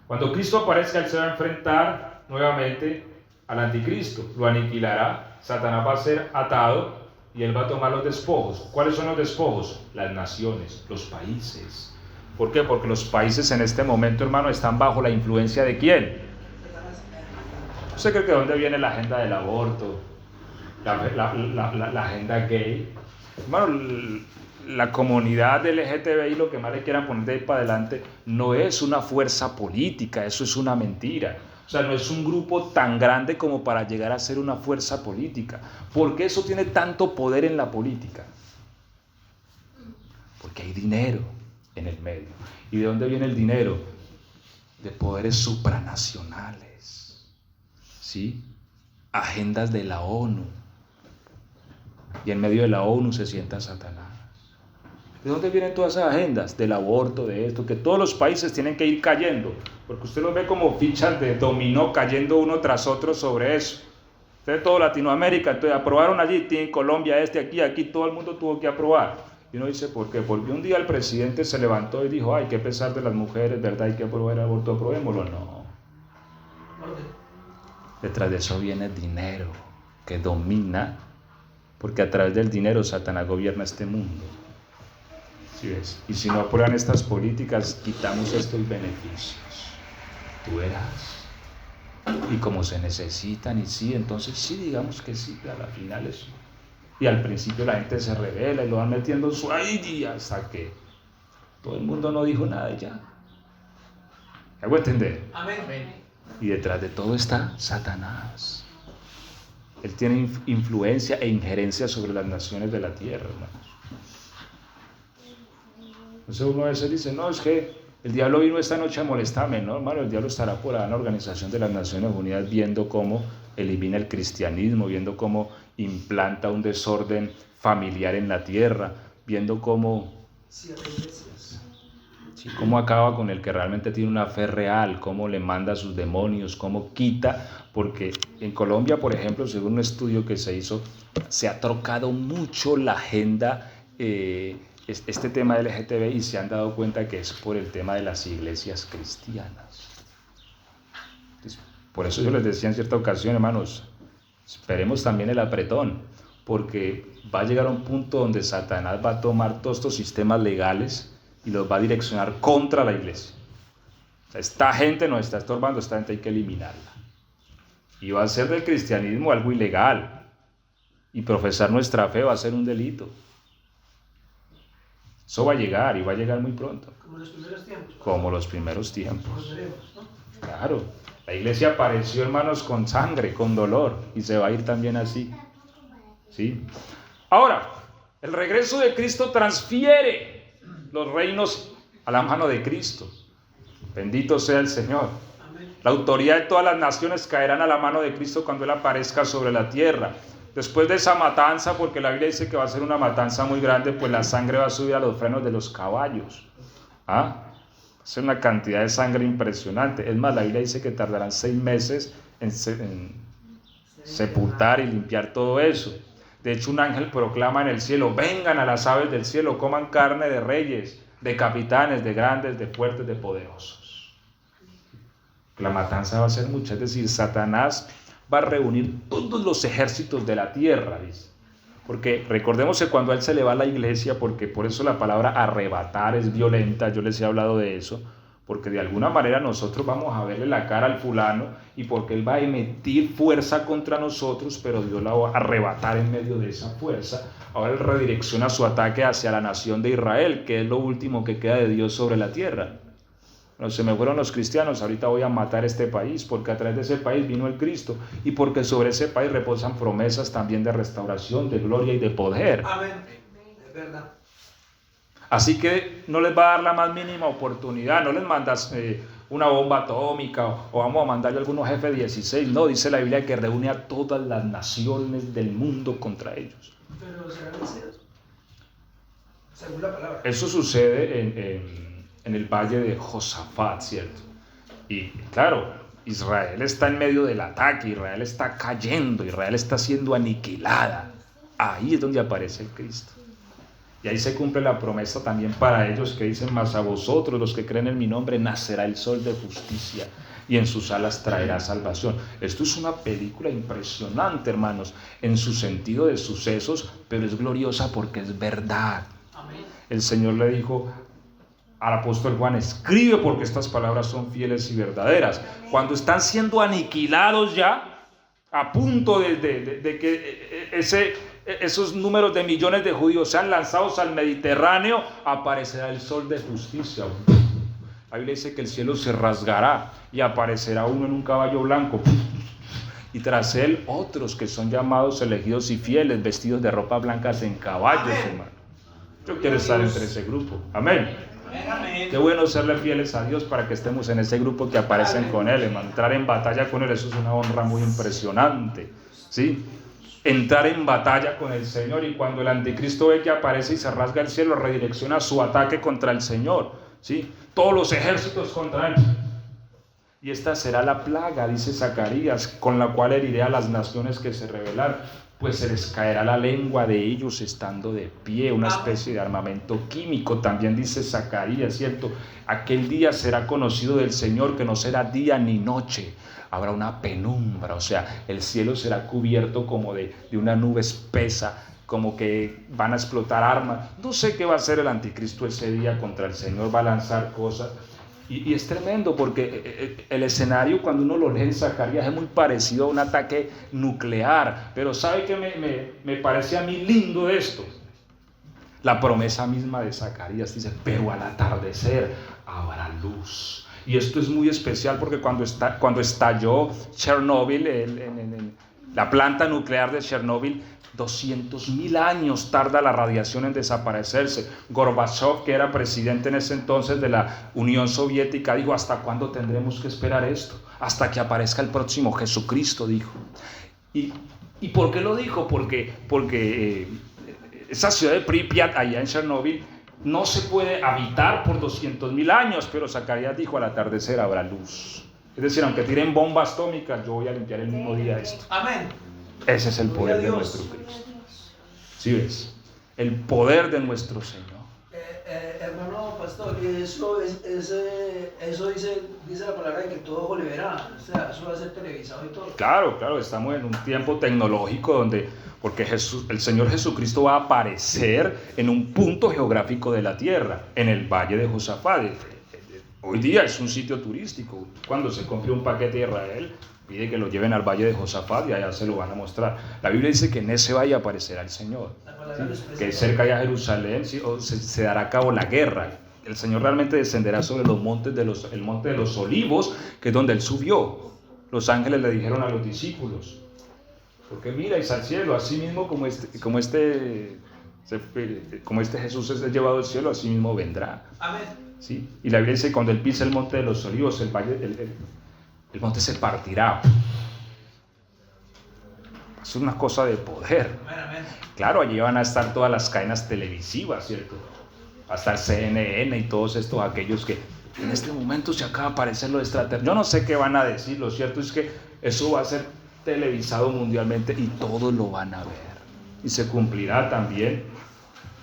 Cuando Cristo aparezca, Él se va a enfrentar nuevamente al anticristo, lo aniquilará, Satanás va a ser atado y Él va a tomar los despojos. ¿Cuáles son los despojos? Las naciones, los países. ¿Por qué? Porque los países en este momento, hermano, están bajo la influencia ¿de quién? ¿Usted cree que de dónde viene la agenda del aborto? La agenda gay. Hermano, la comunidad LGTBI, lo que más le quieran poner de ahí para adelante, no es una fuerza política, eso es una mentira. O sea, no es un grupo tan grande como para llegar a ser una fuerza política. ¿Por qué eso tiene tanto poder en la política? Porque hay dinero en el medio. ¿Y de dónde viene el dinero? De poderes supranacionales, ¿sí? Agendas de la ONU. Y en medio de la ONU se sienta Satanás. ¿De dónde vienen todas esas agendas? Del aborto, de esto, que todos los países tienen que ir cayendo, porque usted los ve como fichas de dominó cayendo uno tras otro sobre eso. Entonces todo Latinoamérica, entonces aprobaron allí, en Colombia, aquí, todo el mundo tuvo que aprobar. Y uno dice, ¿por qué? Porque un día el presidente se levantó y dijo, hay que pesar de las mujeres, ¿verdad? Hay que aprobar el aborto, aprobémoslo. No. Detrás de eso viene dinero que domina, porque a través del dinero Satanás gobierna este mundo. ¿Sí ves? Y si no aprueban estas políticas, quitamos estos beneficios. Tú verás. Y como se necesitan, y sí, entonces sí, digamos que sí, a la final eso. Y al principio la gente se revela y lo van metiendo en su ay, hasta que todo el mundo no dijo nada y ya. ¿Me hago entender? Amén. Y detrás de todo está Satanás. Él tiene influencia e injerencia sobre las naciones de la tierra, hermanos. Entonces uno a veces dice, no, es que el diablo vino esta noche a molestarme. No, hermano, el diablo estará por ahí en la Organización de las Naciones Unidas viendo cómo elimina el cristianismo, viendo cómo implanta un desorden familiar en la tierra, viendo cómo acaba con el que realmente tiene una fe real, cómo le manda a sus demonios, cómo quita, porque en Colombia, por ejemplo, según un estudio que se hizo, se ha trocado mucho la agenda, este tema del LGTBI, y se han dado cuenta que es por el tema de las iglesias cristianas. Entonces, por eso yo les decía en cierta ocasión, hermanos, esperemos también el apretón, porque va a llegar a un punto donde Satanás va a tomar todos estos sistemas legales y los va a direccionar contra la iglesia. O sea, esta gente nos está estorbando, esta gente hay que eliminarla. Y va a ser del cristianismo algo ilegal. Y profesar nuestra fe va a ser un delito. Eso va a llegar y va a llegar muy pronto. Como los primeros tiempos. Como los primeros tiempos. Los veremos, ¿no? Claro. La iglesia apareció, hermanos, con sangre, con dolor, y se va a ir también así. ¿Sí? Ahora, el regreso de Cristo transfiere los reinos a la mano de Cristo. Bendito sea el Señor. Amén. La autoridad de todas las naciones caerán a la mano de Cristo cuando Él aparezca sobre la tierra. Después de esa matanza, porque la Biblia dice que va a ser una matanza muy grande, pues la sangre va a subir a los frenos de los caballos. ¿Ah? Es una cantidad de sangre impresionante. Es más, la Biblia dice que tardarán 6 meses en sepultar y limpiar todo eso. De hecho, un ángel proclama en el cielo: vengan a las aves del cielo, coman carne de reyes, de capitanes, de grandes, de fuertes, de poderosos. La matanza va a ser mucha, es decir, Satanás va a reunir todos los ejércitos de la tierra, dice. Porque recordemos que cuando a él se le va a la iglesia, porque por eso la palabra arrebatar es violenta, yo les he hablado de eso, porque de alguna manera nosotros vamos a verle la cara al fulano y porque él va a emitir fuerza contra nosotros, pero Dios la va a arrebatar en medio de esa fuerza. Ahora él redirecciona su ataque hacia la nación de Israel, que es lo último que queda de Dios sobre la tierra. No, se me fueron los cristianos, ahorita voy a matar este país, porque a través de ese país vino el Cristo, y porque sobre ese país reposan promesas también de restauración, de gloria y de poder. Amén. Es verdad. Así que no les va a dar la más mínima oportunidad, no les mandas una bomba atómica o vamos a mandarle algunos F-16, no, dice la Biblia que reúne a todas las naciones del mundo contra ellos. Pero serán vencidos, según la palabra. Eso sucede en el valle de Josafat, ¿cierto? Y claro, Israel está en medio del ataque, Israel está cayendo, Israel está siendo aniquilada. Ahí es donde aparece el Cristo. Y ahí se cumple la promesa también para ellos que dicen: mas a vosotros los que creen en mi nombre nacerá el sol de justicia y en sus alas traerá salvación. Esto es una película impresionante, hermanos, en su sentido de sucesos, pero es gloriosa porque es verdad. Amén. El Señor le dijo al apóstol Juan: escribe porque estas palabras son fieles y verdaderas. Cuando están siendo aniquilados ya, a punto de que esos números de millones de judíos sean lanzados al Mediterráneo, aparecerá el sol de justicia. La Biblia dice que el cielo se rasgará y aparecerá uno en un caballo blanco, y tras él otros que son llamados elegidos y fieles, vestidos de ropas blancas en caballos, hermano. Yo quiero estar entre ese grupo. Amén. Amén. Qué bueno serle fieles a Dios para que estemos en ese grupo que aparecen con Él, hermano. Entrar en batalla con Él, eso es una honra muy impresionante, ¿sí? Entrar en batalla con el Señor, y cuando el anticristo ve que aparece y se rasga el cielo, redirecciona su ataque contra el Señor, ¿sí? Todos los ejércitos contra Él. Y esta será la plaga, dice Zacarías, con la cual heriré a las naciones que se rebelan, pues se les caerá la lengua de ellos estando de pie, una especie de armamento químico. También dice Zacarías, ¿cierto? Aquel día será conocido del Señor, que no será día ni noche, habrá una penumbra, o sea, el cielo será cubierto como de una nube espesa, como que van a explotar armas. No sé qué va a hacer el anticristo ese día contra el Señor, va a lanzar cosas. Y es tremendo porque el escenario, cuando uno lo lee en Zacarías, es muy parecido a un ataque nuclear. Pero ¿sabe qué me parece a mí lindo de esto? La promesa misma de Zacarías dice: pero al atardecer habrá luz. Y esto es muy especial porque cuando estalló Chernobyl, la planta nuclear de Chernobyl, 200.000 años tarda la radiación en desaparecerse. Gorbachev, que era presidente en ese entonces de la Unión Soviética, dijo: ¿hasta cuándo tendremos que esperar esto? Hasta que aparezca el próximo Jesucristo, dijo. ¿Y por qué lo dijo? Porque esa ciudad de Pripyat, allá en Chernobyl, no se puede habitar por 200.000 años, pero Zacarías dijo: al atardecer habrá luz. Es decir, aunque tiren bombas atómicas, yo voy a limpiar el mismo día esto. Amén. Ese es el poder de nuestro Cristo. ¿Sí ves? El poder de nuestro Señor. Hermano pastor, y eso dice la palabra de que todo ojo le verá, o sea, eso va a ser televisado y todo. Claro, estamos en un tiempo tecnológico porque el Señor Jesucristo va a aparecer en un punto geográfico de la tierra, en el valle de Josafat. Hoy día es un sitio turístico. Cuando se compre un paquete de Israel, pide que lo lleven al valle de Josafat y allá se lo van a mostrar. La Biblia dice que en ese valle aparecerá el Señor, ¿sí? Que cerca de Jerusalén, ¿sí? se dará a cabo la guerra. El Señor realmente descenderá sobre los montes el monte de los Olivos, que es donde Él subió. Los ángeles le dijeron a los discípulos, porque miráis al cielo, así mismo como este Jesús es llevado al cielo, así mismo vendrá. Amén. ¿Sí? Y la Biblia dice que cuando Él pisa el monte de los Olivos, el monte se partirá. Es una cosa de poder. Amén. Claro, allí van a estar todas las cadenas televisivas, ¿cierto? Va a estar CNN y todos estos, aquellos que en este momento se acaba de aparecer lo extraterrestre. Yo no sé qué van a decir, lo cierto es que eso va a ser televisado mundialmente y todos lo van a ver. Y se cumplirá también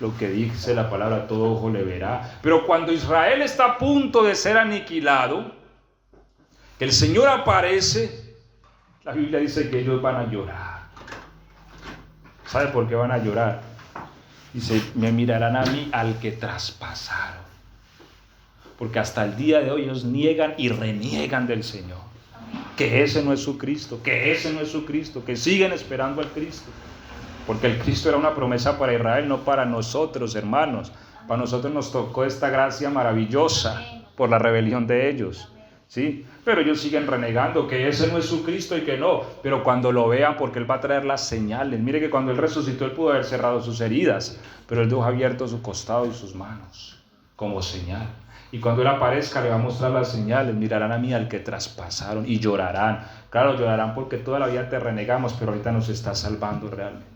lo que dice la palabra, todo ojo le verá. Pero cuando Israel está a punto de ser aniquilado, el Señor aparece, la Biblia dice que ellos van a llorar. ¿Sabe por qué van a llorar? Dice, me mirarán a mí al que traspasaron. Porque hasta el día de hoy ellos niegan y reniegan del Señor. Que ese no es su Cristo, que ese no es su Cristo, que siguen esperando al Cristo. Porque el Cristo era una promesa para Israel, no para nosotros, hermanos. Para nosotros nos tocó esta gracia maravillosa por la rebelión de ellos. ¿Sí? Pero ellos siguen renegando que ese no es su Cristo y que no. Pero cuando lo vean, porque Él va a traer las señales. Mire que cuando Él resucitó, Él pudo haber cerrado sus heridas, pero Él dejó abierto su costado y sus manos como señal. Y cuando Él aparezca, le va a mostrar las señales. Mirarán a mí al que traspasaron y llorarán. Claro, llorarán porque toda la vida te renegamos, pero ahorita nos está salvando realmente.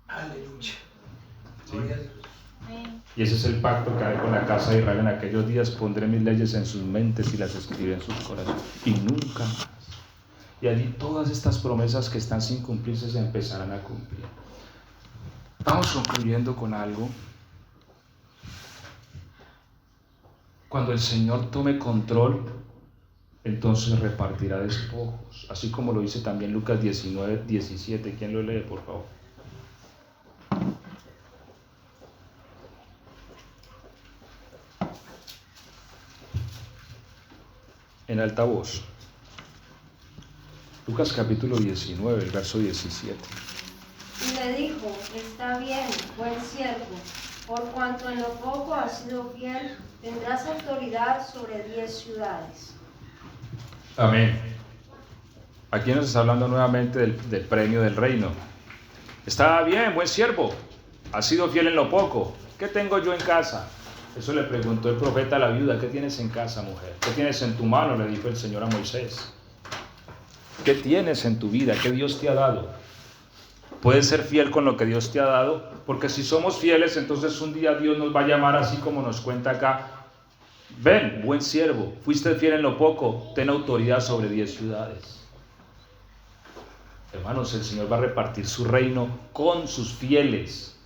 Aleluya. ¿Sí? Y ese es el pacto que haré con la casa de Israel en aquellos días. Pondré mis leyes en sus mentes y las escribiré en sus corazones. Y nunca más. Y allí todas estas promesas que están sin cumplirse se empezarán a cumplir. Vamos concluyendo con algo. Cuando el Señor tome control, entonces repartirá despojos. Así como lo dice también Lucas 19, 17. ¿Quién lo lee, por favor? En alta voz. Lucas capítulo 19, el verso 17. Y le dijo, está bien, buen siervo, por cuanto en lo poco has sido fiel, tendrás autoridad sobre 10 ciudades. Amén. Aquí nos está hablando nuevamente del premio del reino. Está bien, buen siervo, has sido fiel en lo poco. ¿Qué tengo yo en casa? Eso le preguntó el profeta a la viuda. ¿Qué tienes en casa, mujer? ¿Qué tienes en tu mano? Le dijo el Señor a Moisés. ¿Qué tienes en tu vida? ¿Qué Dios te ha dado? Puedes ser fiel con lo que Dios te ha dado, porque si somos fieles, entonces un día Dios nos va a llamar así como nos cuenta acá. Ven, buen siervo, fuiste fiel en lo poco, ten autoridad sobre 10 ciudades. Hermanos, el Señor va a repartir su reino con sus fieles.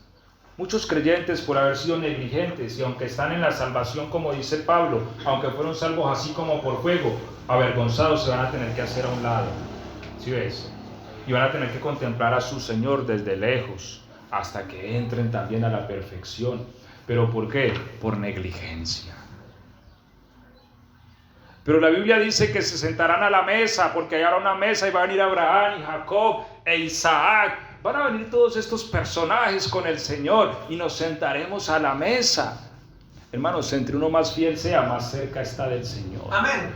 Muchos creyentes, por haber sido negligentes, y aunque están en la salvación, como dice Pablo, aunque fueron salvos así como por fuego, avergonzados, se van a tener que hacer a un lado. ¿Sí ves? Y van a tener que contemplar a su Señor desde lejos, hasta que entren también a la perfección. ¿Pero por qué? Por negligencia. Pero la Biblia dice que se sentarán a la mesa, porque hallará una mesa y va a venir Abraham y Jacob e Isaac. Van a venir todos estos personajes con el Señor y nos sentaremos a la mesa. Hermanos, entre uno más fiel sea, más cerca está del Señor. Amén.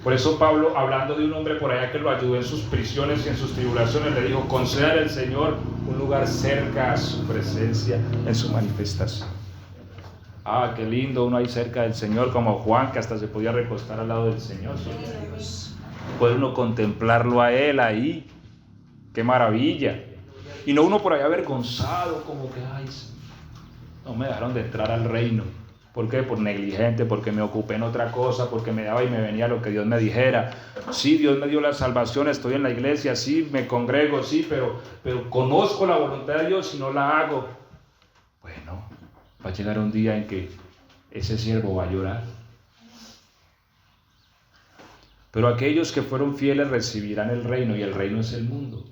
Por eso Pablo, hablando de un hombre por allá que lo ayudó en sus prisiones y en sus tribulaciones, le dijo, concédale al Señor un lugar cerca a su presencia en su manifestación. Ah, qué lindo uno ahí cerca del Señor, como Juan, que hasta se podía recostar al lado del Señor. Puede uno contemplarlo a Él ahí. ¡Qué maravilla! Y no uno por ahí avergonzado, como que, ay, no me dejaron de entrar al reino. ¿Por qué? Por negligente, porque me ocupé en otra cosa, porque me daba y me venía lo que Dios me dijera. Sí, Dios me dio la salvación, estoy en la iglesia, sí, me congrego, sí, pero conozco la voluntad de Dios y no la hago. Bueno, va a llegar un día en que ese siervo va a llorar. Pero aquellos que fueron fieles recibirán el reino, y el reino es el mundo.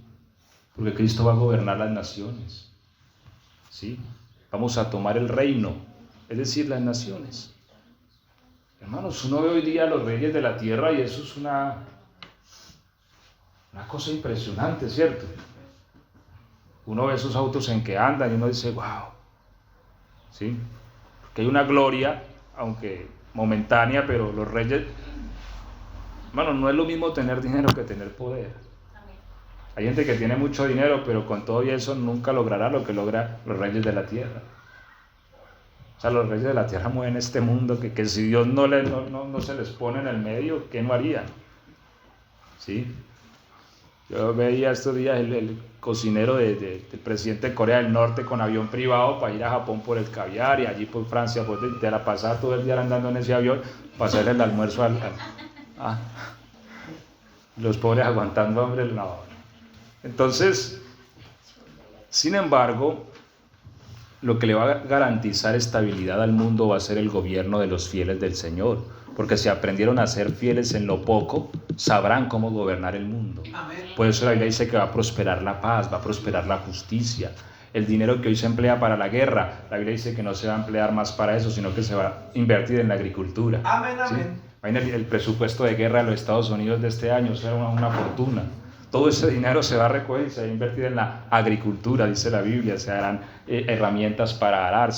Porque Cristo va a gobernar las naciones. ¿Sí? Vamos a tomar el reino, es decir, las naciones. Hermanos, uno ve hoy día a los reyes de la tierra y eso es Una cosa impresionante, ¿cierto? Uno ve esos autos en que andan y uno dice, wow, ¿sí? Que hay una gloria, aunque momentánea, pero los reyes, hermano, no es lo mismo tener dinero que tener poder. Hay gente que tiene mucho dinero, pero con todo eso nunca logrará lo que logran los reyes de la tierra. O sea, los reyes de la tierra mueven este mundo que si Dios no se les pone en el medio, ¿qué no harían? ¿Sí? Yo veía estos días el cocinero del presidente de Corea del Norte con avión privado para ir a Japón por el caviar y allí por Francia, pues de la pasada todo el día andando en ese avión para hacer el almuerzo los pobres aguantando hambre. No. Entonces, sin embargo, lo que le va a garantizar estabilidad al mundo va a ser el gobierno de los fieles del Señor, porque si aprendieron a ser fieles en lo poco, sabrán cómo gobernar el mundo. Por eso la Biblia dice que va a prosperar la paz, va a prosperar la justicia. El dinero que hoy se emplea para la guerra, la Biblia dice que no se va a emplear más para eso, sino que se va a invertir en la agricultura. Amén, ¿Sí? amén. El presupuesto de guerra de los Estados Unidos de este año será una fortuna. Todo ese dinero se va a recoger y se va a invertir en la agricultura, dice la Biblia. Se harán herramientas para arar,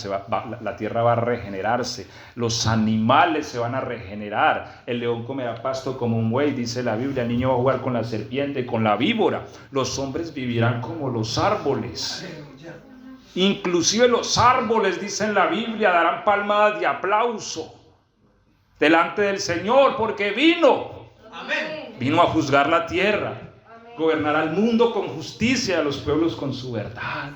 la tierra va a regenerarse, los animales se van a regenerar, el león comerá pasto como un buey, dice la Biblia, el niño va a jugar con la serpiente, con la víbora, los hombres vivirán como los árboles. Inclusive los árboles, dice en la Biblia, darán palmadas de aplauso delante del Señor, porque vino a juzgar la tierra. Gobernará el mundo con justicia, a los pueblos con su verdad.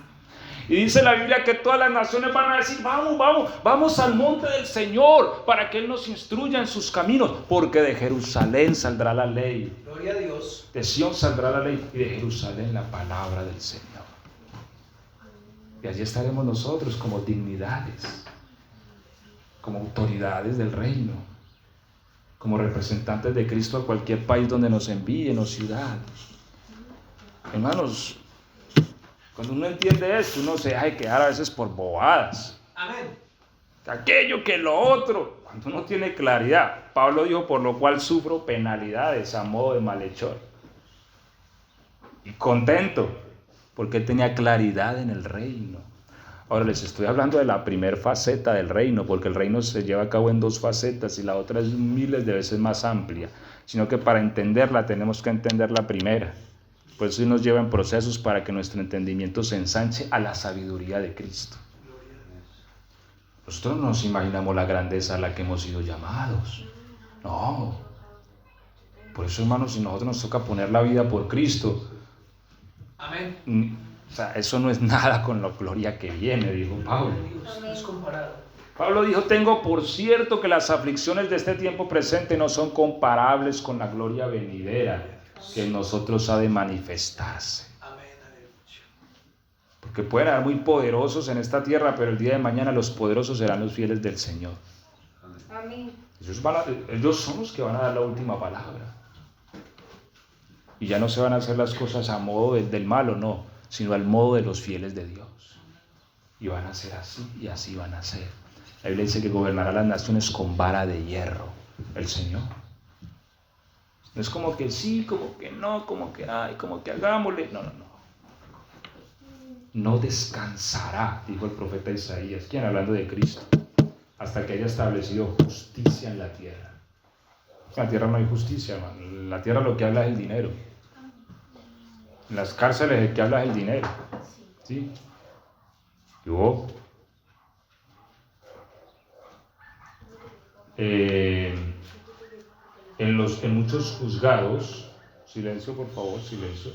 Y dice la Biblia que todas las naciones van a decir, vamos al monte del Señor para que Él nos instruya en sus caminos, porque de Jerusalén saldrá la ley. Gloria a Dios. De Sión saldrá la ley y de Jerusalén la palabra del Señor. Y allí estaremos nosotros como dignidades, como autoridades del reino, como representantes de Cristo a cualquier país donde nos envíen o ciudad. Hermanos, cuando uno entiende esto, uno se deja de quedar a veces por bobadas. Amén. Aquello que lo otro. Cuando uno tiene claridad, Pablo dijo, por lo cual sufro penalidades a modo de malhechor. Y contento, porque él tenía claridad en el reino. Ahora les estoy hablando de la primera faceta del reino, porque el reino se lleva a cabo en dos facetas y la otra es miles de veces más amplia. Sino que para entenderla tenemos que entender la primera. Por eso nos lleva en procesos para que nuestro entendimiento se ensanche a la sabiduría de Cristo. Nosotros no nos imaginamos la grandeza a la que hemos sido llamados. No. Por eso, hermanos, si nosotros nos toca poner la vida por Cristo, amén. O sea, eso no es nada con la gloria que viene, dijo Pablo. No es comparado. Pablo dijo, tengo por cierto que las aflicciones de este tiempo presente no son comparables con la gloria venidera que en nosotros ha de manifestarse. Porque pueden haber muy poderosos en esta tierra, pero el día de mañana los poderosos serán los fieles del Señor. Amén. Ellos son los que van a dar la última palabra. Y ya no se van a hacer las cosas a modo del malo, no, sino al modo de los fieles de Dios. Y van a ser así, y así van a ser. La Biblia dice que gobernará las naciones con vara de hierro, el Señor. No es como que sí, como que no, como que ay, como que hagámosle. No. No descansará, dijo el profeta Isaías, ¿quién? Hablando de Cristo, hasta que haya establecido justicia en la tierra. En la tierra no hay justicia, hermano. En la tierra lo que habla es el dinero. En las cárceles el que habla es el dinero. ¿Sí? Yo. En muchos juzgados, silencio por favor, silencio.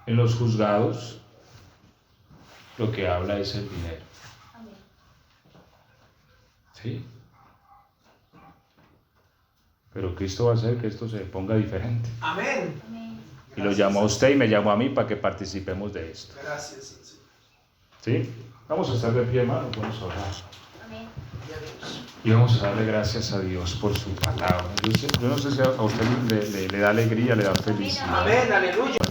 En los juzgados lo que habla es el dinero. ¿Sí? Pero Cristo va a hacer que esto se ponga diferente. Amén. Y lo llamó a usted y me llamó a mí para que participemos de esto. Gracias. ¿Sí? Vamos a estar de pie, hermano, vamos a orar. Amén. Y vamos a darle gracias a Dios por su palabra. Yo no sé si a usted le da alegría, le da felicidad. Amén, aleluya.